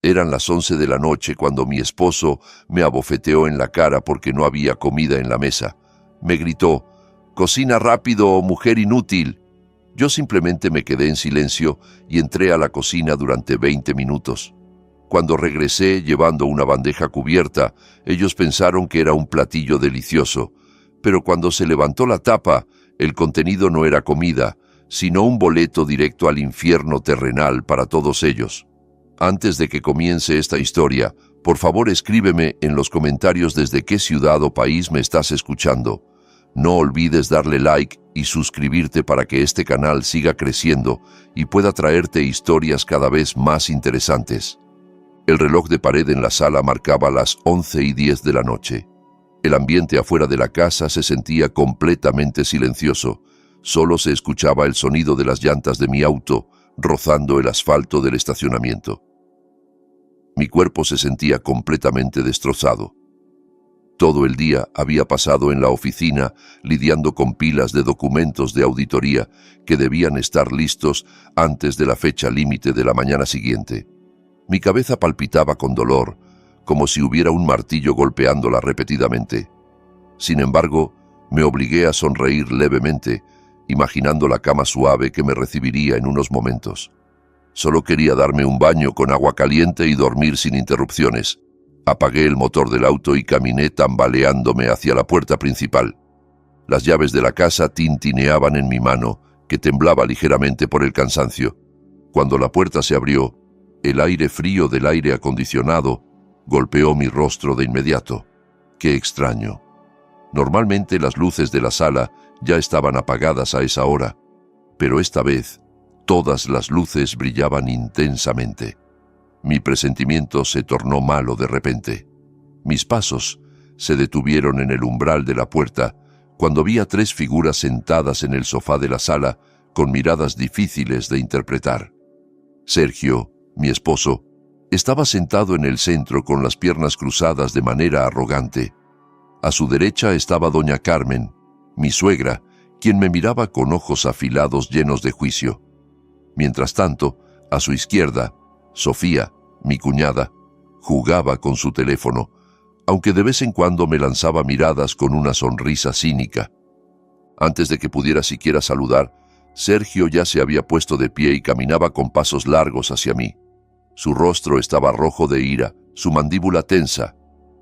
Eran las 11 de la noche cuando mi esposo me abofeteó en la cara porque no había comida en la mesa. Me gritó: «¡Cocina rápido, mujer inútil!». Yo simplemente me quedé en silencio y entré a la cocina durante 20 minutos. Cuando regresé llevando una bandeja cubierta, ellos pensaron que era un platillo delicioso, pero cuando se levantó la tapa, el contenido no era comida, sino un boleto directo al infierno terrenal para todos ellos. Antes de que comience esta historia, por favor escríbeme en los comentarios desde qué ciudad o país me estás escuchando. No olvides darle like y suscribirte para que este canal siga creciendo y pueda traerte historias cada vez más interesantes. El reloj de pared en la sala marcaba las 11:10 de la noche. El ambiente afuera de la casa se sentía completamente silencioso. Solo se escuchaba el sonido de las llantas de mi auto rozando el asfalto del estacionamiento. Mi cuerpo se sentía completamente destrozado. Todo el día había pasado en la oficina lidiando con pilas de documentos de auditoría que debían estar listos antes de la fecha límite de la mañana siguiente. Mi cabeza palpitaba con dolor, como si hubiera un martillo golpeándola repetidamente. Sin embargo, me obligué a sonreír levemente, imaginando la cama suave que me recibiría en unos momentos. Solo quería darme un baño con agua caliente y dormir sin interrupciones. Apagué el motor del auto y caminé tambaleándome hacia la puerta principal. Las llaves de la casa tintineaban en mi mano, que temblaba ligeramente por el cansancio. Cuando la puerta se abrió, el aire frío del aire acondicionado golpeó mi rostro de inmediato. ¡Qué extraño! Normalmente las luces de la sala ya estaban apagadas a esa hora, pero esta vez todas las luces brillaban intensamente. Mi presentimiento se tornó malo de repente. Mis pasos se detuvieron en el umbral de la puerta cuando vi a 3 figuras sentadas en el sofá de la sala con miradas difíciles de interpretar. Sergio, mi esposo, estaba sentado en el centro con las piernas cruzadas de manera arrogante. A su derecha estaba doña Carmen, mi suegra, quien me miraba con ojos afilados llenos de juicio. Mientras tanto, a su izquierda, Sofía, mi cuñada, jugaba con su teléfono, aunque de vez en cuando me lanzaba miradas con una sonrisa cínica. Antes de que pudiera siquiera saludar, Sergio ya se había puesto de pie y caminaba con pasos largos hacia mí. Su rostro estaba rojo de ira, su mandíbula tensa.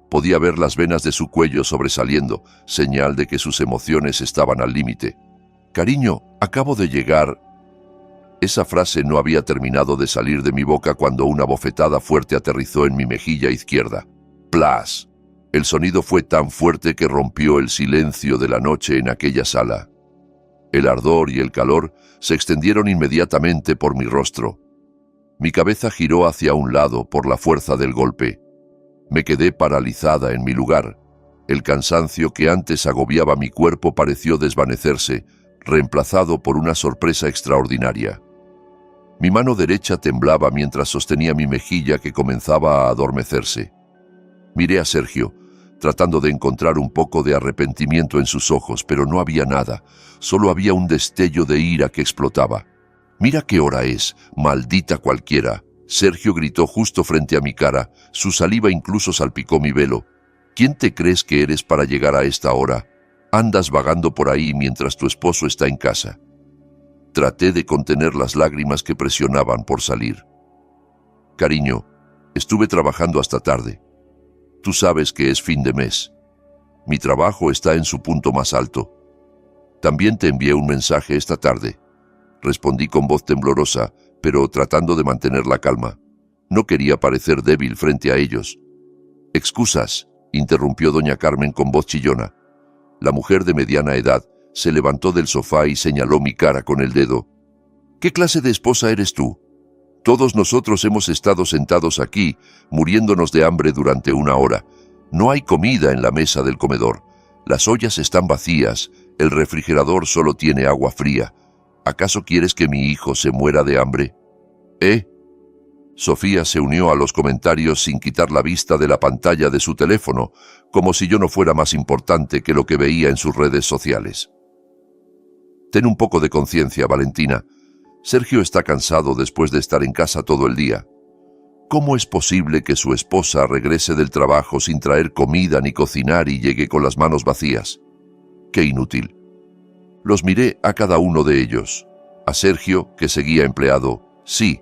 Podía ver las venas de su cuello sobresaliendo, señal de que sus emociones estaban al límite. «Cariño, acabo de llegar». Esa frase no había terminado de salir de mi boca cuando una bofetada fuerte aterrizó en mi mejilla izquierda. ¡Plas! El sonido fue tan fuerte que rompió el silencio de la noche en aquella sala. El ardor y el calor se extendieron inmediatamente por mi rostro. Mi cabeza giró hacia un lado por la fuerza del golpe. Me quedé paralizada en mi lugar. El cansancio que antes agobiaba mi cuerpo pareció desvanecerse, reemplazado por una sorpresa extraordinaria. Mi mano derecha temblaba mientras sostenía mi mejilla que comenzaba a adormecerse. Miré a Sergio, tratando de encontrar un poco de arrepentimiento en sus ojos, pero no había nada, solo había un destello de ira que explotaba. «Mira qué hora es, maldita cualquiera», Sergio gritó justo frente a mi cara, su saliva incluso salpicó mi velo. «¿Quién te crees que eres para llegar a esta hora? Andas vagando por ahí mientras tu esposo está en casa». Traté de contener las lágrimas que presionaban por salir. «Cariño, estuve trabajando hasta tarde. Tú sabes que es fin de mes. Mi trabajo está en su punto más alto. También te envié un mensaje esta tarde». Respondí con voz temblorosa, pero tratando de mantener la calma. No quería parecer débil frente a ellos. «Excusas», interrumpió doña Carmen con voz chillona. La mujer de mediana edad se levantó del sofá y señaló mi cara con el dedo. «¿Qué clase de esposa eres tú? Todos nosotros hemos estado sentados aquí, muriéndonos de hambre durante 1 hora. No hay comida en la mesa del comedor. Las ollas están vacías, el refrigerador solo tiene agua fría. ¿Acaso quieres que mi hijo se muera de hambre?» Sofía se unió a los comentarios sin quitar la vista de la pantalla de su teléfono, como si yo no fuera más importante que lo que veía en sus redes sociales. «Ten un poco de conciencia, Valentina. Sergio está cansado después de estar en casa todo el día». ¿Cómo es posible que su esposa regrese del trabajo sin traer comida ni cocinar y llegue con las manos vacías? ¡Qué inútil! Los miré a cada uno de ellos. A Sergio, que seguía empleado, sí,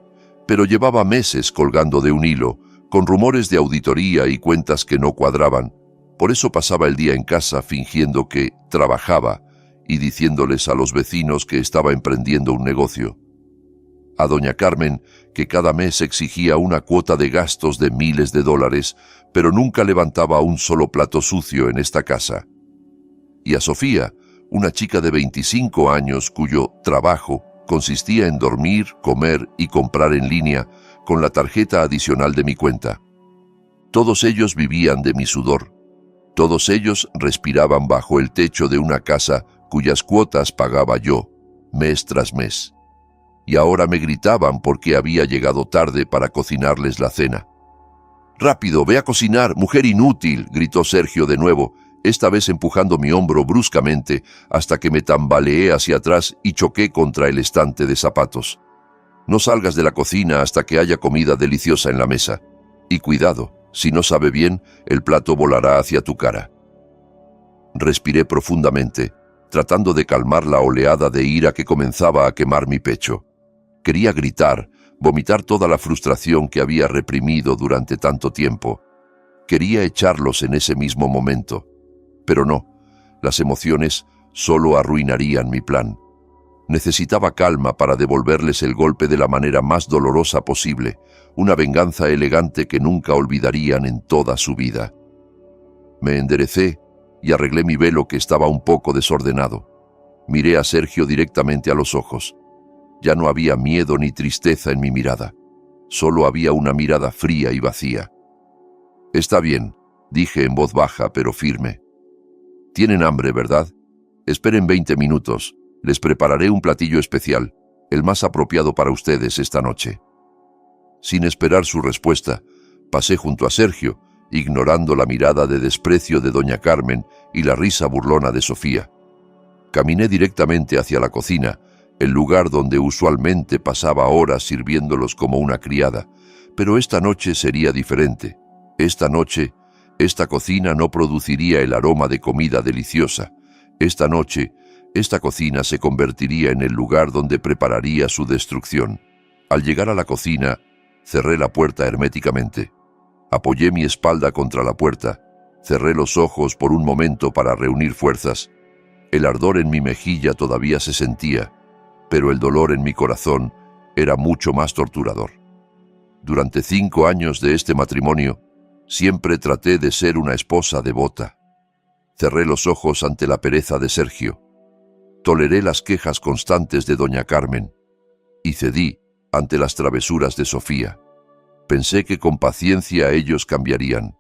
pero llevaba meses colgando de un hilo, con rumores de auditoría y cuentas que no cuadraban. Por eso pasaba el día en casa fingiendo que trabajaba y diciéndoles a los vecinos que estaba emprendiendo un negocio. A doña Carmen, que cada mes exigía una cuota de gastos de miles de dólares, pero nunca levantaba un solo plato sucio en esta casa. Y a Sofía, una chica de 25 años cuyo trabajo consistía en dormir, comer y comprar en línea con la tarjeta adicional de mi cuenta. Todos ellos vivían de mi sudor. Todos ellos respiraban bajo el techo de una casa cuyas cuotas pagaba yo, mes tras mes. Y ahora me gritaban porque había llegado tarde para cocinarles la cena. «¡Rápido, ve a cocinar, mujer inútil!», gritó Sergio de nuevo, esta vez empujando mi hombro bruscamente hasta que me tambaleé hacia atrás y choqué contra el estante de zapatos. «No salgas de la cocina hasta que haya comida deliciosa en la mesa. Y cuidado, si no sabe bien, el plato volará hacia tu cara». Respiré profundamente, tratando de calmar la oleada de ira que comenzaba a quemar mi pecho. Quería gritar, vomitar toda la frustración que había reprimido durante tanto tiempo. Quería echarlos en ese mismo momento. Pero no, las emociones solo arruinarían mi plan. Necesitaba calma para devolverles el golpe de la manera más dolorosa posible, una venganza elegante que nunca olvidarían en toda su vida. Me enderecé y arreglé mi velo que estaba un poco desordenado. Miré a Sergio directamente a los ojos. Ya no había miedo ni tristeza en mi mirada. Solo había una mirada fría y vacía. «Está bien», dije en voz baja pero firme. «Tienen hambre, ¿verdad? Esperen 20 minutos. Les prepararé un platillo especial, el más apropiado para ustedes esta noche». Sin esperar su respuesta, pasé junto a Sergio, ignorando la mirada de desprecio de doña Carmen y la risa burlona de Sofía. Caminé directamente hacia la cocina, el lugar donde usualmente pasaba horas sirviéndolos como una criada, pero esta noche sería diferente. Esta noche, esta cocina no produciría el aroma de comida deliciosa. Esta noche, esta cocina se convertiría en el lugar donde prepararía su destrucción. Al llegar a la cocina, cerré la puerta herméticamente. Apoyé mi espalda contra la puerta, cerré los ojos por un momento para reunir fuerzas. El ardor en mi mejilla todavía se sentía, pero el dolor en mi corazón era mucho más torturador. Durante 5 años de este matrimonio, siempre traté de ser una esposa devota. Cerré los ojos ante la pereza de Sergio. Toleré las quejas constantes de doña Carmen y cedí ante las travesuras de Sofía. Pensé que con paciencia ellos cambiarían.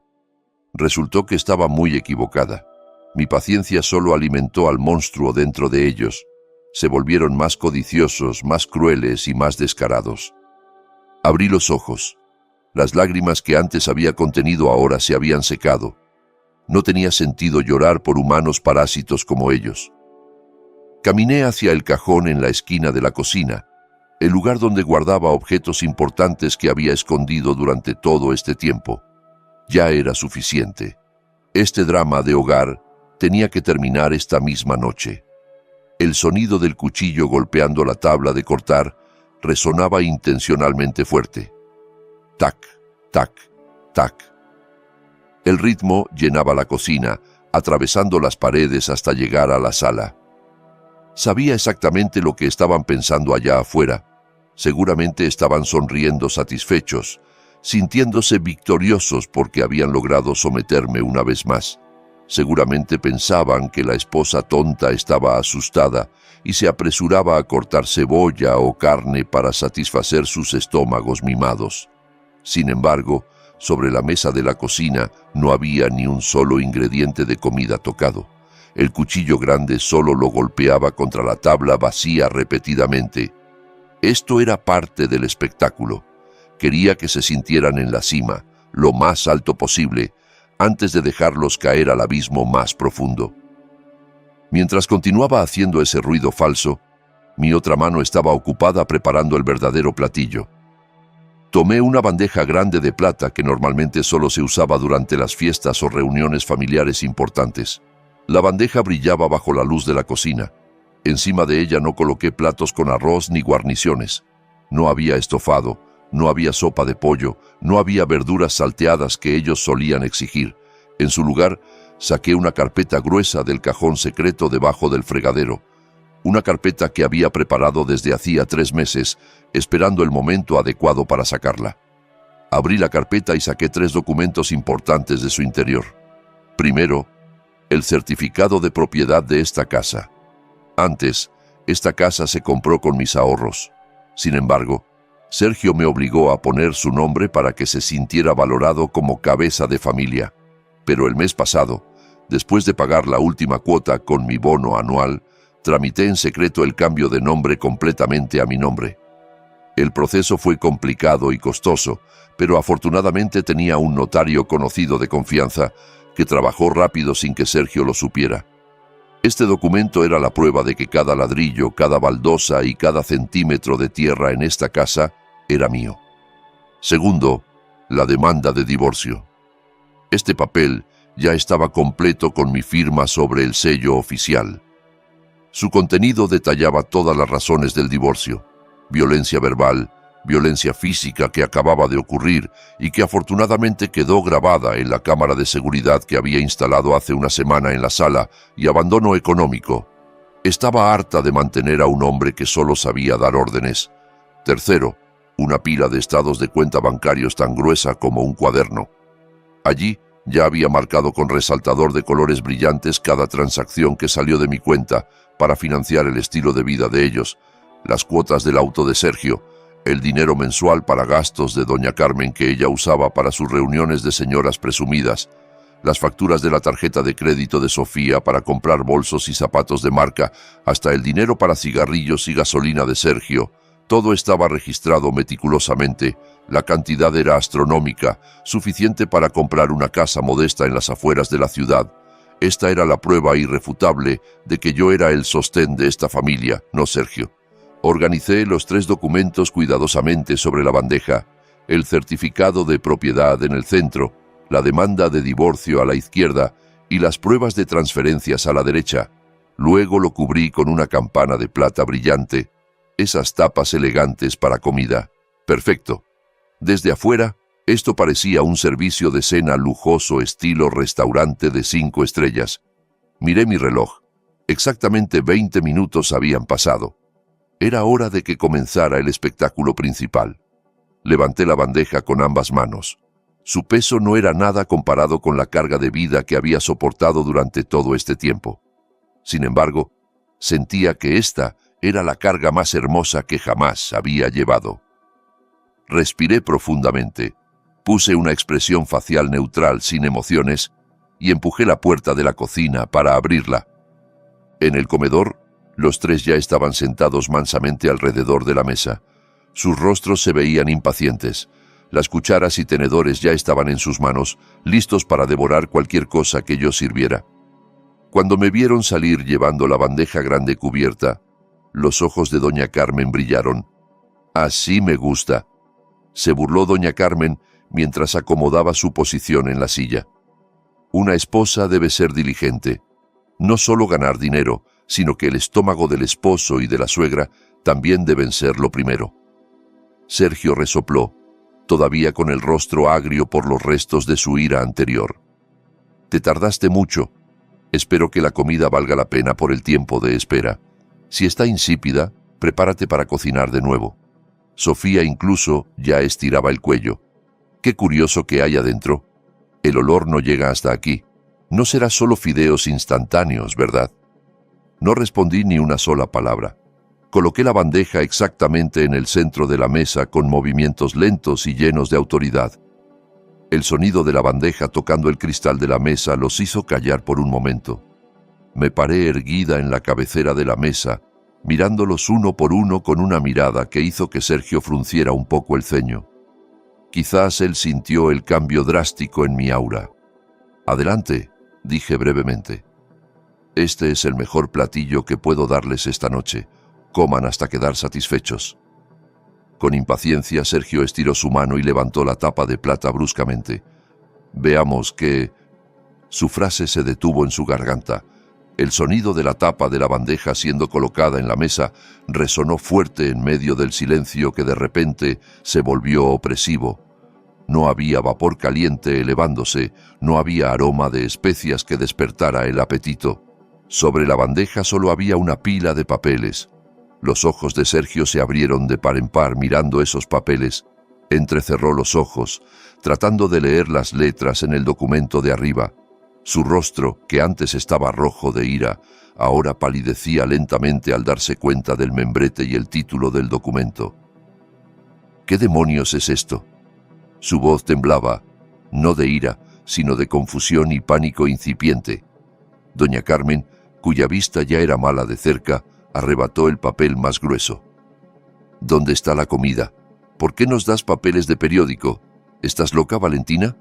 Resultó que estaba muy equivocada. Mi paciencia solo alimentó al monstruo dentro de ellos. Se volvieron más codiciosos, más crueles y más descarados. Abrí los ojos. Las lágrimas que antes había contenido ahora se habían secado. No tenía sentido llorar por humanos parásitos como ellos. Caminé hacia el cajón en la esquina de la cocina, el lugar donde guardaba objetos importantes que había escondido durante todo este tiempo. Ya era suficiente. Este drama de hogar tenía que terminar esta misma noche. El sonido del cuchillo golpeando la tabla de cortar resonaba intencionalmente fuerte. Tac, tac, tac. El ritmo llenaba la cocina, atravesando las paredes hasta llegar a la sala. Sabía exactamente lo que estaban pensando allá afuera. Seguramente estaban sonriendo satisfechos, sintiéndose victoriosos porque habían logrado someterme una vez más. Seguramente pensaban que la esposa tonta estaba asustada y se apresuraba a cortar cebolla o carne para satisfacer sus estómagos mimados. Sin embargo, sobre la mesa de la cocina no había ni un solo ingrediente de comida tocado. El cuchillo grande solo lo golpeaba contra la tabla vacía repetidamente. Esto era parte del espectáculo. Quería que se sintieran en la cima, lo más alto posible, antes de dejarlos caer al abismo más profundo. Mientras continuaba haciendo ese ruido falso, mi otra mano estaba ocupada preparando el verdadero platillo. Tomé una bandeja grande de plata que normalmente solo se usaba durante las fiestas o reuniones familiares importantes. La bandeja brillaba bajo la luz de la cocina. Encima de ella no coloqué platos con arroz ni guarniciones. No había estofado, no había sopa de pollo, no había verduras salteadas que ellos solían exigir. En su lugar, saqué una carpeta gruesa del cajón secreto debajo del fregadero. Una carpeta que había preparado desde hacía 3 meses, esperando el momento adecuado para sacarla. Abrí la carpeta y saqué 3 documentos importantes de su interior. Primero, el certificado de propiedad de esta casa. Antes, esta casa se compró con mis ahorros. Sin embargo, Sergio me obligó a poner su nombre para que se sintiera valorado como cabeza de familia. Pero el mes pasado, después de pagar la última cuota con mi bono anual, tramité en secreto el cambio de nombre completamente a mi nombre. El proceso fue complicado y costoso, pero afortunadamente tenía un notario conocido de confianza que trabajó rápido sin que Sergio lo supiera. Este documento era la prueba de que cada ladrillo, cada baldosa y cada centímetro de tierra en esta casa era mío. Segundo, la demanda de divorcio. Este papel ya estaba completo con mi firma sobre el sello oficial. Su contenido detallaba todas las razones del divorcio: violencia verbal, violencia física que acababa de ocurrir y que afortunadamente quedó grabada en la cámara de seguridad que había instalado hace una semana en la sala, y abandono económico. Estaba harta de mantener a un hombre que solo sabía dar órdenes. Tercero, una pila de estados de cuenta bancarios tan gruesa como un cuaderno. Allí ya había marcado con resaltador de colores brillantes cada transacción que salió de mi cuenta para financiar el estilo de vida de ellos, las cuotas del auto de Sergio, el dinero mensual para gastos de doña Carmen que ella usaba para sus reuniones de señoras presumidas, las facturas de la tarjeta de crédito de Sofía para comprar bolsos y zapatos de marca, hasta el dinero para cigarrillos y gasolina de Sergio. Todo estaba registrado meticulosamente. La cantidad era astronómica, suficiente para comprar una casa modesta en las afueras de la ciudad. Esta era la prueba irrefutable de que yo era el sostén de esta familia, no Sergio. Organicé los 3 documentos cuidadosamente sobre la bandeja: el certificado de propiedad en el centro, la demanda de divorcio a la izquierda y las pruebas de transferencias a la derecha. Luego lo cubrí con una campana de plata brillante, esas tapas elegantes para comida. Perfecto. Desde afuera, esto parecía un servicio de cena lujoso estilo restaurante de 5 estrellas. Miré mi reloj. Exactamente 20 minutos habían pasado. Era hora de que comenzara el espectáculo principal. Levanté la bandeja con ambas manos. Su peso no era nada comparado con la carga de vida que había soportado durante todo este tiempo. Sin embargo, sentía que esta era la carga más hermosa que jamás había llevado. Respiré profundamente, puse una expresión facial neutral sin emociones y empujé la puerta de la cocina para abrirla. En el comedor, los 3 ya estaban sentados mansamente alrededor de la mesa. Sus rostros se veían impacientes. Las cucharas y tenedores ya estaban en sus manos, listos para devorar cualquier cosa que yo sirviera. Cuando me vieron salir llevando la bandeja grande cubierta, los ojos de doña Carmen brillaron. «Así me gusta», se burló doña Carmen mientras acomodaba su posición en la silla. Una esposa debe ser diligente. No solo ganar dinero, sino que el estómago del esposo y de la suegra también deben ser lo primero. Sergio resopló, todavía con el rostro agrio por los restos de su ira anterior. «Te tardaste mucho. Espero que la comida valga la pena por el tiempo de espera. Si está insípida, prepárate para cocinar de nuevo». Sofía incluso ya estiraba el cuello. «Qué curioso que hay adentro. El olor no llega hasta aquí. No será solo fideos instantáneos, ¿verdad?» No respondí ni una sola palabra. Coloqué la bandeja exactamente en el centro de la mesa con movimientos lentos y llenos de autoridad. El sonido de la bandeja tocando el cristal de la mesa los hizo callar por un momento. Me paré erguida en la cabecera de la mesa, mirándolos uno por uno con una mirada que hizo que Sergio frunciera un poco el ceño. Quizás él sintió el cambio drástico en mi aura. «Adelante», dije brevemente. «Este es el mejor platillo que puedo darles esta noche. Coman hasta quedar satisfechos». Con impaciencia, Sergio estiró su mano y levantó la tapa de plata bruscamente. Veamos qué... Su frase se detuvo en su garganta. El sonido de la tapa de la bandeja siendo colocada en la mesa resonó fuerte en medio del silencio que de repente se volvió opresivo. No había vapor caliente elevándose, no había aroma de especias que despertara el apetito. Sobre la bandeja solo había una pila de papeles. Los ojos de Sergio se abrieron de par en par mirando esos papeles. Entrecerró los ojos, tratando de leer las letras en el documento de arriba. Su rostro, que antes estaba rojo de ira, ahora palidecía lentamente al darse cuenta del membrete y el título del documento. ¿Qué demonios es esto? Su voz temblaba, no de ira, sino de confusión y pánico incipiente. Doña Carmen, cuya vista ya era mala de cerca, arrebató el papel más grueso. ¿Dónde está la comida? ¿Por qué nos das papeles de periódico? ¿Estás loca, Valentina?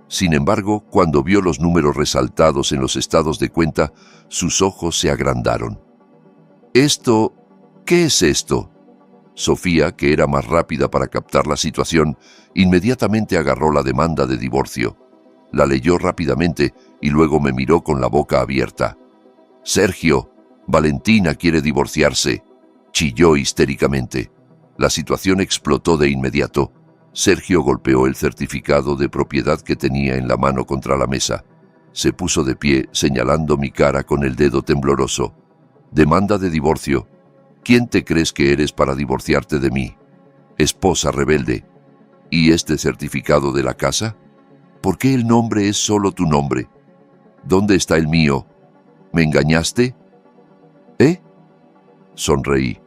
Sin embargo, cuando vio los números resaltados en los estados de cuenta, sus ojos se agrandaron. «¿Esto? ¿Qué es esto?» Sofía, que era más rápida para captar la situación, inmediatamente agarró la demanda de divorcio. La leyó rápidamente y luego me miró con la boca abierta. «Sergio, Valentina quiere divorciarse», chilló histéricamente. La situación explotó de inmediato. Sergio golpeó el certificado de propiedad que tenía en la mano contra la mesa. Se puso de pie, señalando mi cara con el dedo tembloroso. «Demanda de divorcio. ¿Quién te crees que eres para divorciarte de mí? Esposa rebelde. ¿Y este certificado de la casa? ¿Por qué el nombre es solo tu nombre? ¿Dónde está el mío? ¿Me engañaste?» «¿Eh?» Sonreí.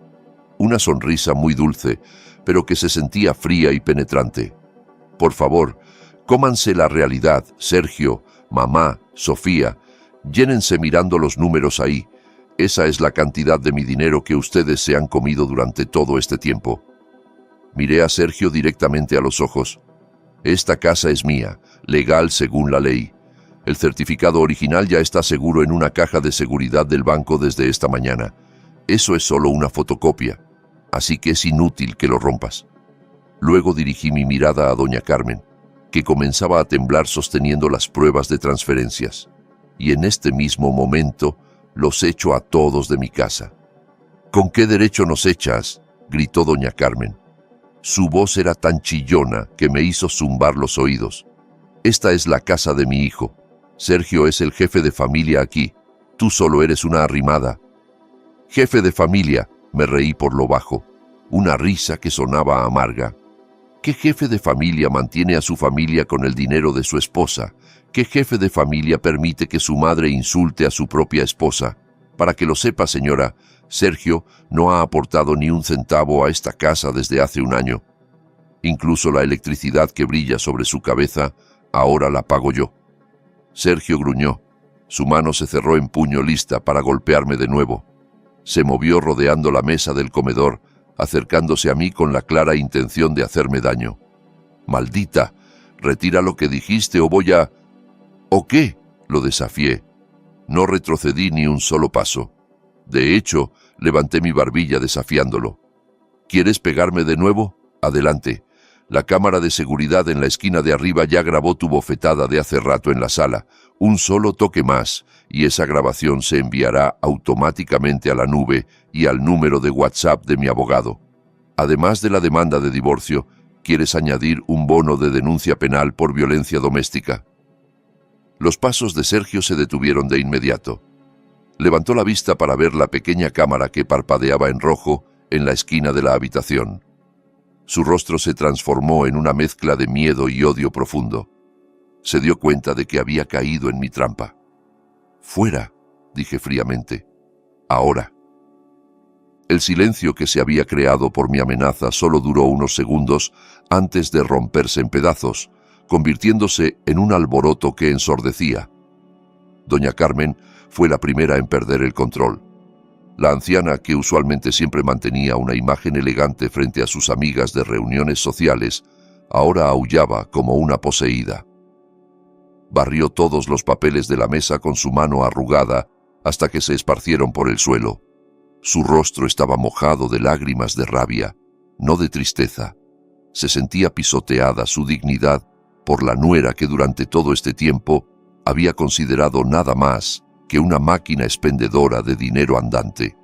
Una sonrisa muy dulce, pero que se sentía fría y penetrante. «Por favor, cómanse la realidad, Sergio, mamá, Sofía. Llénense mirando los números ahí. Esa es la cantidad de mi dinero que ustedes se han comido durante todo este tiempo». Miré a Sergio directamente a los ojos. «Esta casa es mía, legal según la ley. El certificado original ya está seguro en una caja de seguridad del banco desde esta mañana. Eso es solo una fotocopia, así que es inútil que lo rompas». Luego dirigí mi mirada a doña Carmen, que comenzaba a temblar sosteniendo las pruebas de transferencias. Y en este mismo momento los echo a todos de mi casa. «¿Con qué derecho nos echas?», gritó doña Carmen. Su voz era tan chillona que me hizo zumbar los oídos. «Esta es la casa de mi hijo. Sergio es el jefe de familia aquí. Tú solo eres una arrimada». «Jefe de familia», me reí por lo bajo, una risa que sonaba amarga. ¿Qué jefe de familia mantiene a su familia con el dinero de su esposa? ¿Qué jefe de familia permite que su madre insulte a su propia esposa? Para que lo sepa, señora, Sergio no ha aportado ni un centavo a esta casa desde hace un año. Incluso la electricidad que brilla sobre su cabeza, ahora la pago yo». Sergio gruñó. Su mano se cerró en puño lista para golpearme de nuevo. Se movió rodeando la mesa del comedor, acercándose a mí con la clara intención de hacerme daño. «Maldita, retira lo que dijiste o voy a...» «¿O qué?», lo desafié. No retrocedí ni un solo paso. De hecho, levanté mi barbilla desafiándolo. «¿Quieres pegarme de nuevo? Adelante. La cámara de seguridad en la esquina de arriba ya grabó tu bofetada de hace rato en la sala. Un solo toque más, y esa grabación se enviará automáticamente a la nube y al número de WhatsApp de mi abogado. Además de la demanda de divorcio, ¿quieres añadir un bono de denuncia penal por violencia doméstica?» Los pasos de Sergio se detuvieron de inmediato. Levantó la vista para ver la pequeña cámara que parpadeaba en rojo en la esquina de la habitación. Su rostro se transformó en una mezcla de miedo y odio profundo. Se dio cuenta de que había caído en mi trampa. «Fuera», dije fríamente. «Ahora». El silencio que se había creado por mi amenaza solo duró unos segundos antes de romperse en pedazos, convirtiéndose en un alboroto que ensordecía. Doña Carmen fue la primera en perder el control. La anciana, que usualmente siempre mantenía una imagen elegante frente a sus amigas de reuniones sociales, ahora aullaba como una poseída. Barrió todos los papeles de la mesa con su mano arrugada hasta que se esparcieron por el suelo. Su rostro estaba mojado de lágrimas de rabia. no de tristeza. Se sentía pisoteada su dignidad por la nuera que durante todo este tiempo había considerado nada más que una máquina expendedora de dinero andante.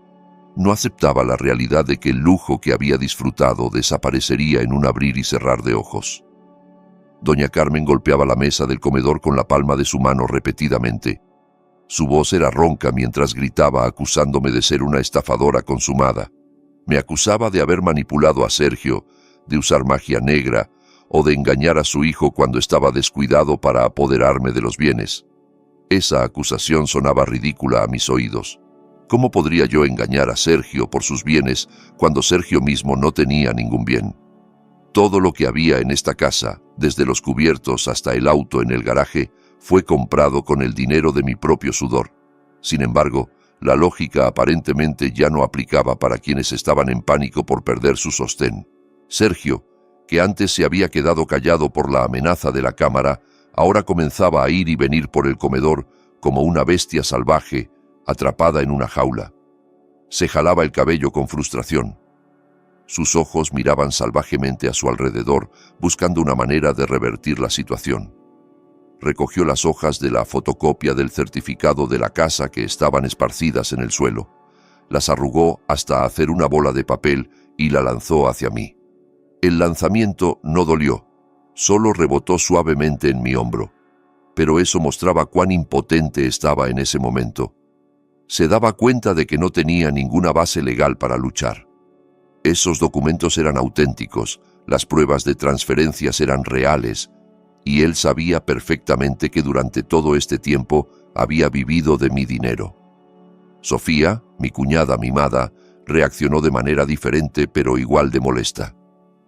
No aceptaba la realidad de que el lujo que había disfrutado desaparecería en un abrir y cerrar de ojos. Doña Carmen golpeaba la mesa del comedor con la palma de su mano repetidamente. Su voz era ronca mientras gritaba acusándome de ser una estafadora consumada. Me acusaba de haber manipulado a Sergio, de usar magia negra o de engañar a su hijo cuando estaba descuidado para apoderarme de los bienes. Esa acusación sonaba ridícula a mis oídos. ¿Cómo podría yo engañar a Sergio por sus bienes cuando Sergio mismo no tenía ningún bien? Todo lo que había en esta casa, desde los cubiertos hasta el auto en el garaje, fue comprado con el dinero de mi propio sudor. Sin embargo, la lógica aparentemente ya no aplicaba para quienes estaban en pánico por perder su sostén. Sergio, que antes se había quedado callado por la amenaza de la cámara, ahora comenzaba a ir y venir por el comedor como una bestia salvaje atrapada en una jaula. Se jalaba el cabello con frustración. Sus ojos miraban salvajemente a su alrededor, buscando una manera de revertir la situación. Recogió las hojas de la fotocopia del certificado de la casa que estaban esparcidas en el suelo. Las arrugó hasta hacer una bola de papel y la lanzó hacia mí. El lanzamiento no dolió, solo rebotó suavemente en mi hombro. Pero eso mostraba cuán impotente estaba en ese momento. Se daba cuenta de que no tenía ninguna base legal para luchar. Esos documentos eran auténticos, las pruebas de transferencias eran reales, y él sabía perfectamente que durante todo este tiempo había vivido de mi dinero. Sofía, mi cuñada mimada, reaccionó de manera diferente pero igual de molesta.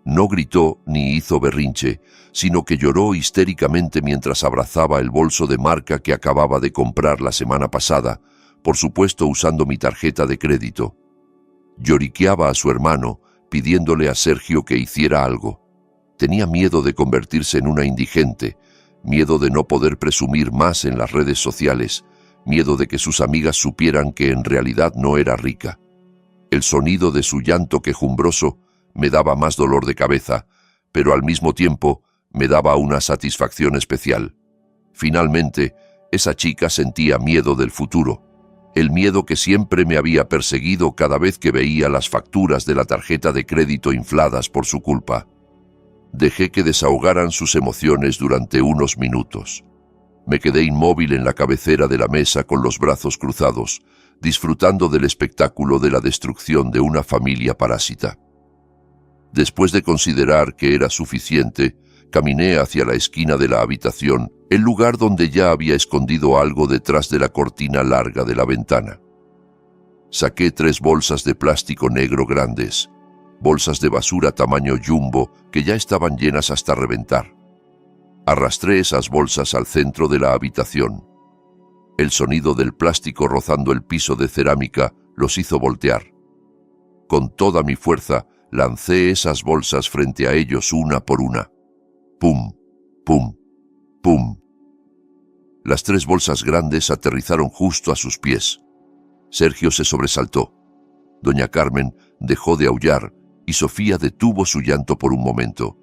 No gritó ni hizo berrinche, sino que lloró histéricamente mientras abrazaba el bolso de marca que acababa de comprar la semana pasada, por supuesto usando mi tarjeta de crédito. Lloriqueaba a su hermano, pidiéndole a Sergio que hiciera algo. Tenía miedo de convertirse en una indigente, miedo de no poder presumir más en las redes sociales, miedo de que sus amigas supieran que en realidad no era rica. El sonido de su llanto quejumbroso me daba más dolor de cabeza, pero al mismo tiempo me daba una satisfacción especial. Finalmente, esa chica sentía miedo del futuro, el miedo que siempre me había perseguido cada vez que veía las facturas de la tarjeta de crédito infladas por su culpa. Dejé que desahogaran sus emociones durante unos minutos. Me quedé inmóvil en la cabecera de la mesa con los brazos cruzados, disfrutando del espectáculo de la destrucción de una familia parásita. Después de considerar que era suficiente, caminé hacia la esquina de la habitación, el lugar donde ya había escondido algo detrás de la cortina larga de la ventana. Saqué 3 bolsas de plástico negro grandes, bolsas de basura tamaño jumbo que ya estaban llenas hasta reventar. Arrastré esas bolsas al centro de la habitación. El sonido del plástico rozando el piso de cerámica los hizo voltear. Con toda mi fuerza, lancé esas bolsas frente a ellos una por una. ¡Pum! ¡Pum! ¡Pum! Las 3 bolsas grandes aterrizaron justo a sus pies. Sergio se sobresaltó. Doña Carmen dejó de aullar y Sofía detuvo su llanto por un momento.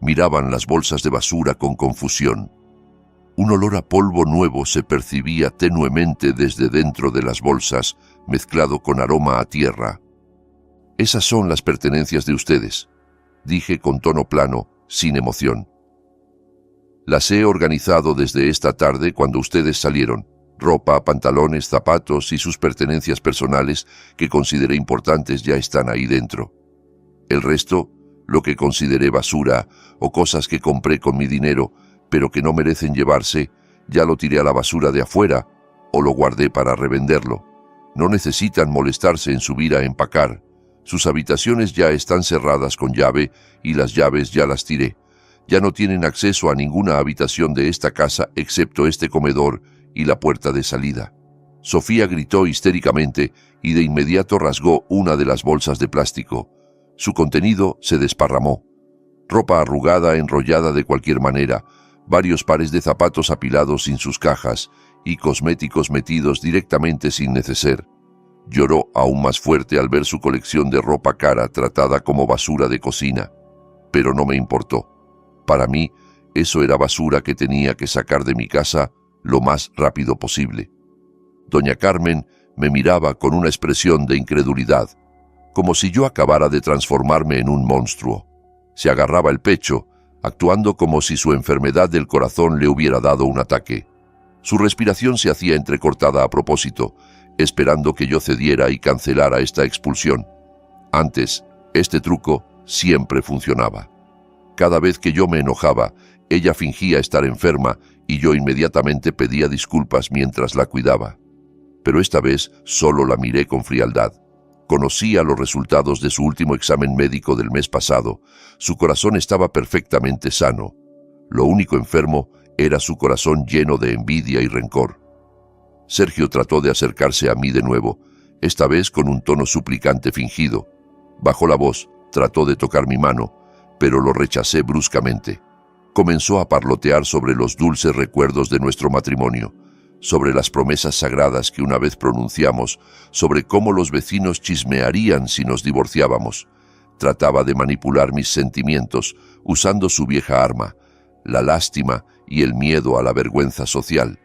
Miraban las bolsas de basura con confusión. Un olor a polvo nuevo se percibía tenuemente desde dentro de las bolsas, mezclado con aroma a tierra. «Esas son las pertenencias de ustedes», dije con tono plano, sin emoción. «Las he organizado desde esta tarde cuando ustedes salieron. Ropa, pantalones, zapatos y sus pertenencias personales que consideré importantes ya están ahí dentro. El resto, lo que consideré basura o cosas que compré con mi dinero, pero que no merecen llevarse, ya lo tiré a la basura de afuera o lo guardé para revenderlo. No necesitan molestarse en subir a empacar. Sus habitaciones ya están cerradas con llave y las llaves ya las tiré. Ya no tienen acceso a ninguna habitación de esta casa excepto este comedor y la puerta de salida». Sofía gritó histéricamente y de inmediato rasgó una de las bolsas de plástico. Su contenido se desparramó. Ropa arrugada, enrollada de cualquier manera, varios pares de zapatos apilados sin sus cajas y cosméticos metidos directamente sin neceser. Lloró aún más fuerte al ver su colección de ropa cara tratada como basura de cocina, pero no me importó. Para mí, eso era basura que tenía que sacar de mi casa lo más rápido posible. Doña Carmen me miraba con una expresión de incredulidad, como si yo acabara de transformarme en un monstruo. Se agarraba el pecho, actuando como si su enfermedad del corazón le hubiera dado un ataque. Su respiración se hacía entrecortada a propósito, esperando que yo cediera y cancelara esta expulsión. Antes, este truco siempre funcionaba. Cada vez que yo me enojaba, ella fingía estar enferma y yo inmediatamente pedía disculpas mientras la cuidaba. Pero esta vez solo la miré con frialdad. Conocía los resultados de su último examen médico del mes pasado. Su corazón estaba perfectamente sano. Lo único enfermo era su corazón lleno de envidia y rencor. Sergio trató de acercarse a mí de nuevo, esta vez con un tono suplicante fingido. Bajó la voz, trató de tocar mi mano, pero lo rechacé bruscamente. Comenzó a parlotear sobre los dulces recuerdos de nuestro matrimonio, sobre las promesas sagradas que una vez pronunciamos, sobre cómo los vecinos chismearían si nos divorciábamos. Trataba de manipular mis sentimientos, usando su vieja arma, la lástima y el miedo a la vergüenza social.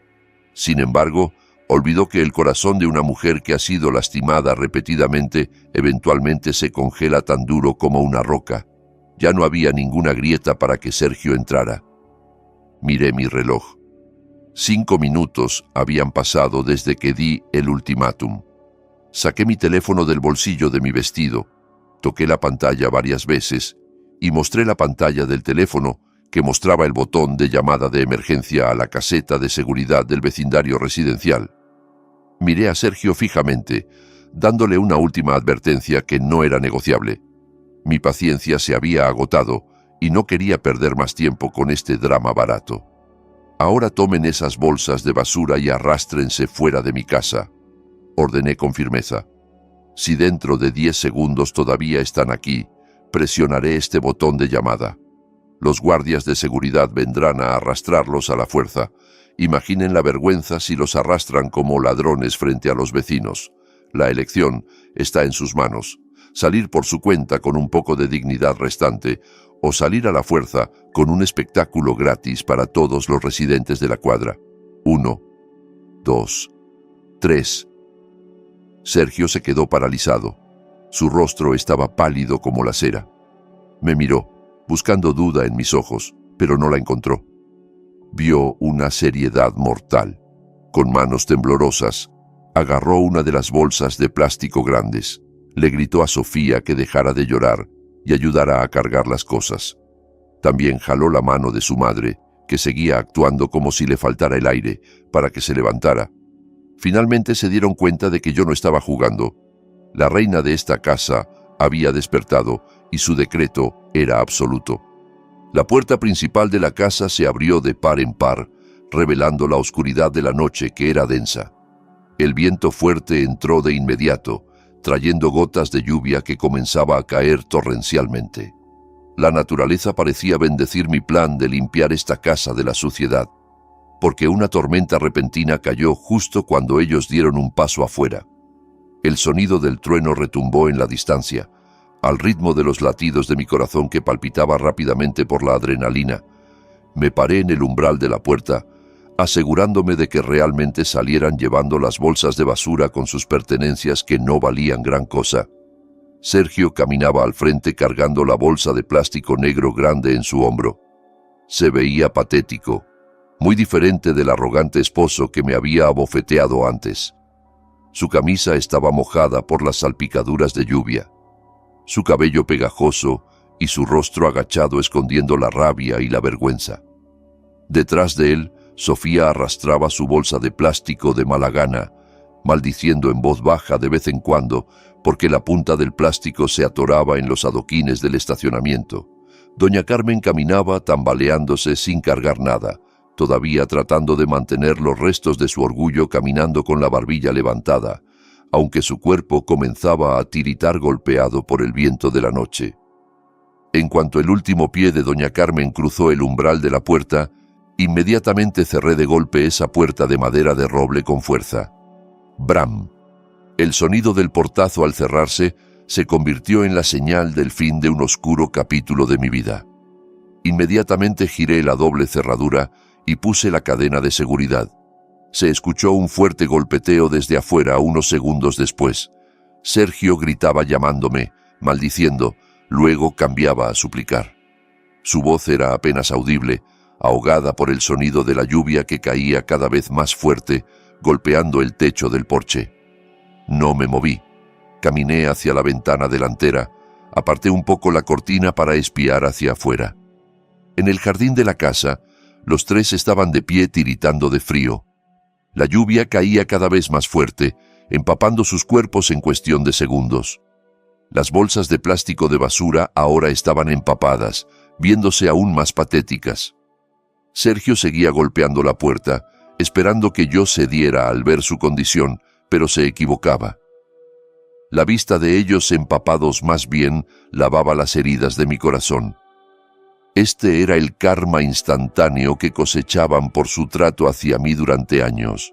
Sin embargo, olvidó que el corazón de una mujer que ha sido lastimada repetidamente eventualmente se congela tan duro como una roca. Ya no había ninguna grieta para que Sergio entrara. Miré mi reloj. 5 minutos habían pasado desde que di el ultimátum. Saqué mi teléfono del bolsillo de mi vestido, toqué la pantalla varias veces y mostré la pantalla del teléfono que mostraba el botón de llamada de emergencia a la caseta de seguridad del vecindario residencial. Miré a Sergio fijamente, dándole una última advertencia que no era negociable. Mi paciencia se había agotado y no quería perder más tiempo con este drama barato. Ahora tomen esas bolsas de basura y arrástrense fuera de mi casa, ordené con firmeza. Si dentro de 10 segundos todavía están aquí, presionaré este botón de llamada. Los guardias de seguridad vendrán a arrastrarlos a la fuerza. Imaginen la vergüenza si los arrastran como ladrones frente a los vecinos. La elección está en sus manos. Salir por su cuenta con un poco de dignidad restante o salir a la fuerza con un espectáculo gratis para todos los residentes de la cuadra. 1, 2, 3. Sergio se quedó paralizado. Su rostro estaba pálido como la cera. Me miró, buscando duda en mis ojos, pero no la encontró. Vio una seriedad mortal. Con manos temblorosas, agarró una de las bolsas de plástico grandes. Le gritó a Sofía que dejara de llorar y ayudara a cargar las cosas. También jaló la mano de su madre, que seguía actuando como si le faltara el aire, para que se levantara. Finalmente se dieron cuenta de que yo no estaba jugando. La reina de esta casa había despertado y su decreto era absoluto. La puerta principal de la casa se abrió de par en par, revelando la oscuridad de la noche que era densa. El viento fuerte entró de inmediato, trayendo gotas de lluvia que comenzaba a caer torrencialmente. La naturaleza parecía bendecir mi plan de limpiar esta casa de la suciedad, porque una tormenta repentina cayó justo cuando ellos dieron un paso afuera. El sonido del trueno retumbó en la distancia, al ritmo de los latidos de mi corazón que palpitaba rápidamente por la adrenalina. Me paré en el umbral de la puerta, asegurándome de que realmente salieran llevando las bolsas de basura con sus pertenencias que no valían gran cosa. Sergio caminaba al frente cargando la bolsa de plástico negro grande en su hombro. Se veía patético, muy diferente del arrogante esposo que me había abofeteado antes. Su camisa estaba mojada por las salpicaduras de lluvia, su cabello pegajoso y su rostro agachado escondiendo la rabia y la vergüenza. Detrás de él, Sofía arrastraba su bolsa de plástico de mala gana, maldiciendo en voz baja de vez en cuando porque la punta del plástico se atoraba en los adoquines del estacionamiento. Doña Carmen caminaba tambaleándose sin cargar nada, todavía tratando de mantener los restos de su orgullo caminando con la barbilla levantada, aunque su cuerpo comenzaba a tiritar golpeado por el viento de la noche. En cuanto el último pie de doña Carmen cruzó el umbral de la puerta, inmediatamente cerré de golpe esa puerta de madera de roble con fuerza. ¡Bram! El sonido del portazo al cerrarse se convirtió en la señal del fin de un oscuro capítulo de mi vida. Inmediatamente giré la doble cerradura y puse la cadena de seguridad. Se escuchó un fuerte golpeteo desde afuera unos segundos después. Sergio gritaba llamándome, maldiciendo, luego cambiaba a suplicar. Su voz era apenas audible, ahogada por el sonido de la lluvia que caía cada vez más fuerte, golpeando el techo del porche. No me moví. Caminé hacia la ventana delantera, aparté un poco la cortina para espiar hacia afuera. En el jardín de la casa, los tres estaban de pie tiritando de frío. La lluvia caía cada vez más fuerte, empapando sus cuerpos en cuestión de segundos. Las bolsas de plástico de basura ahora estaban empapadas, viéndose aún más patéticas. Sergio seguía golpeando la puerta, esperando que yo cediera al ver su condición, pero se equivocaba. La vista de ellos empapados más bien lavaba las heridas de mi corazón. Este era el karma instantáneo que cosechaban por su trato hacia mí durante años.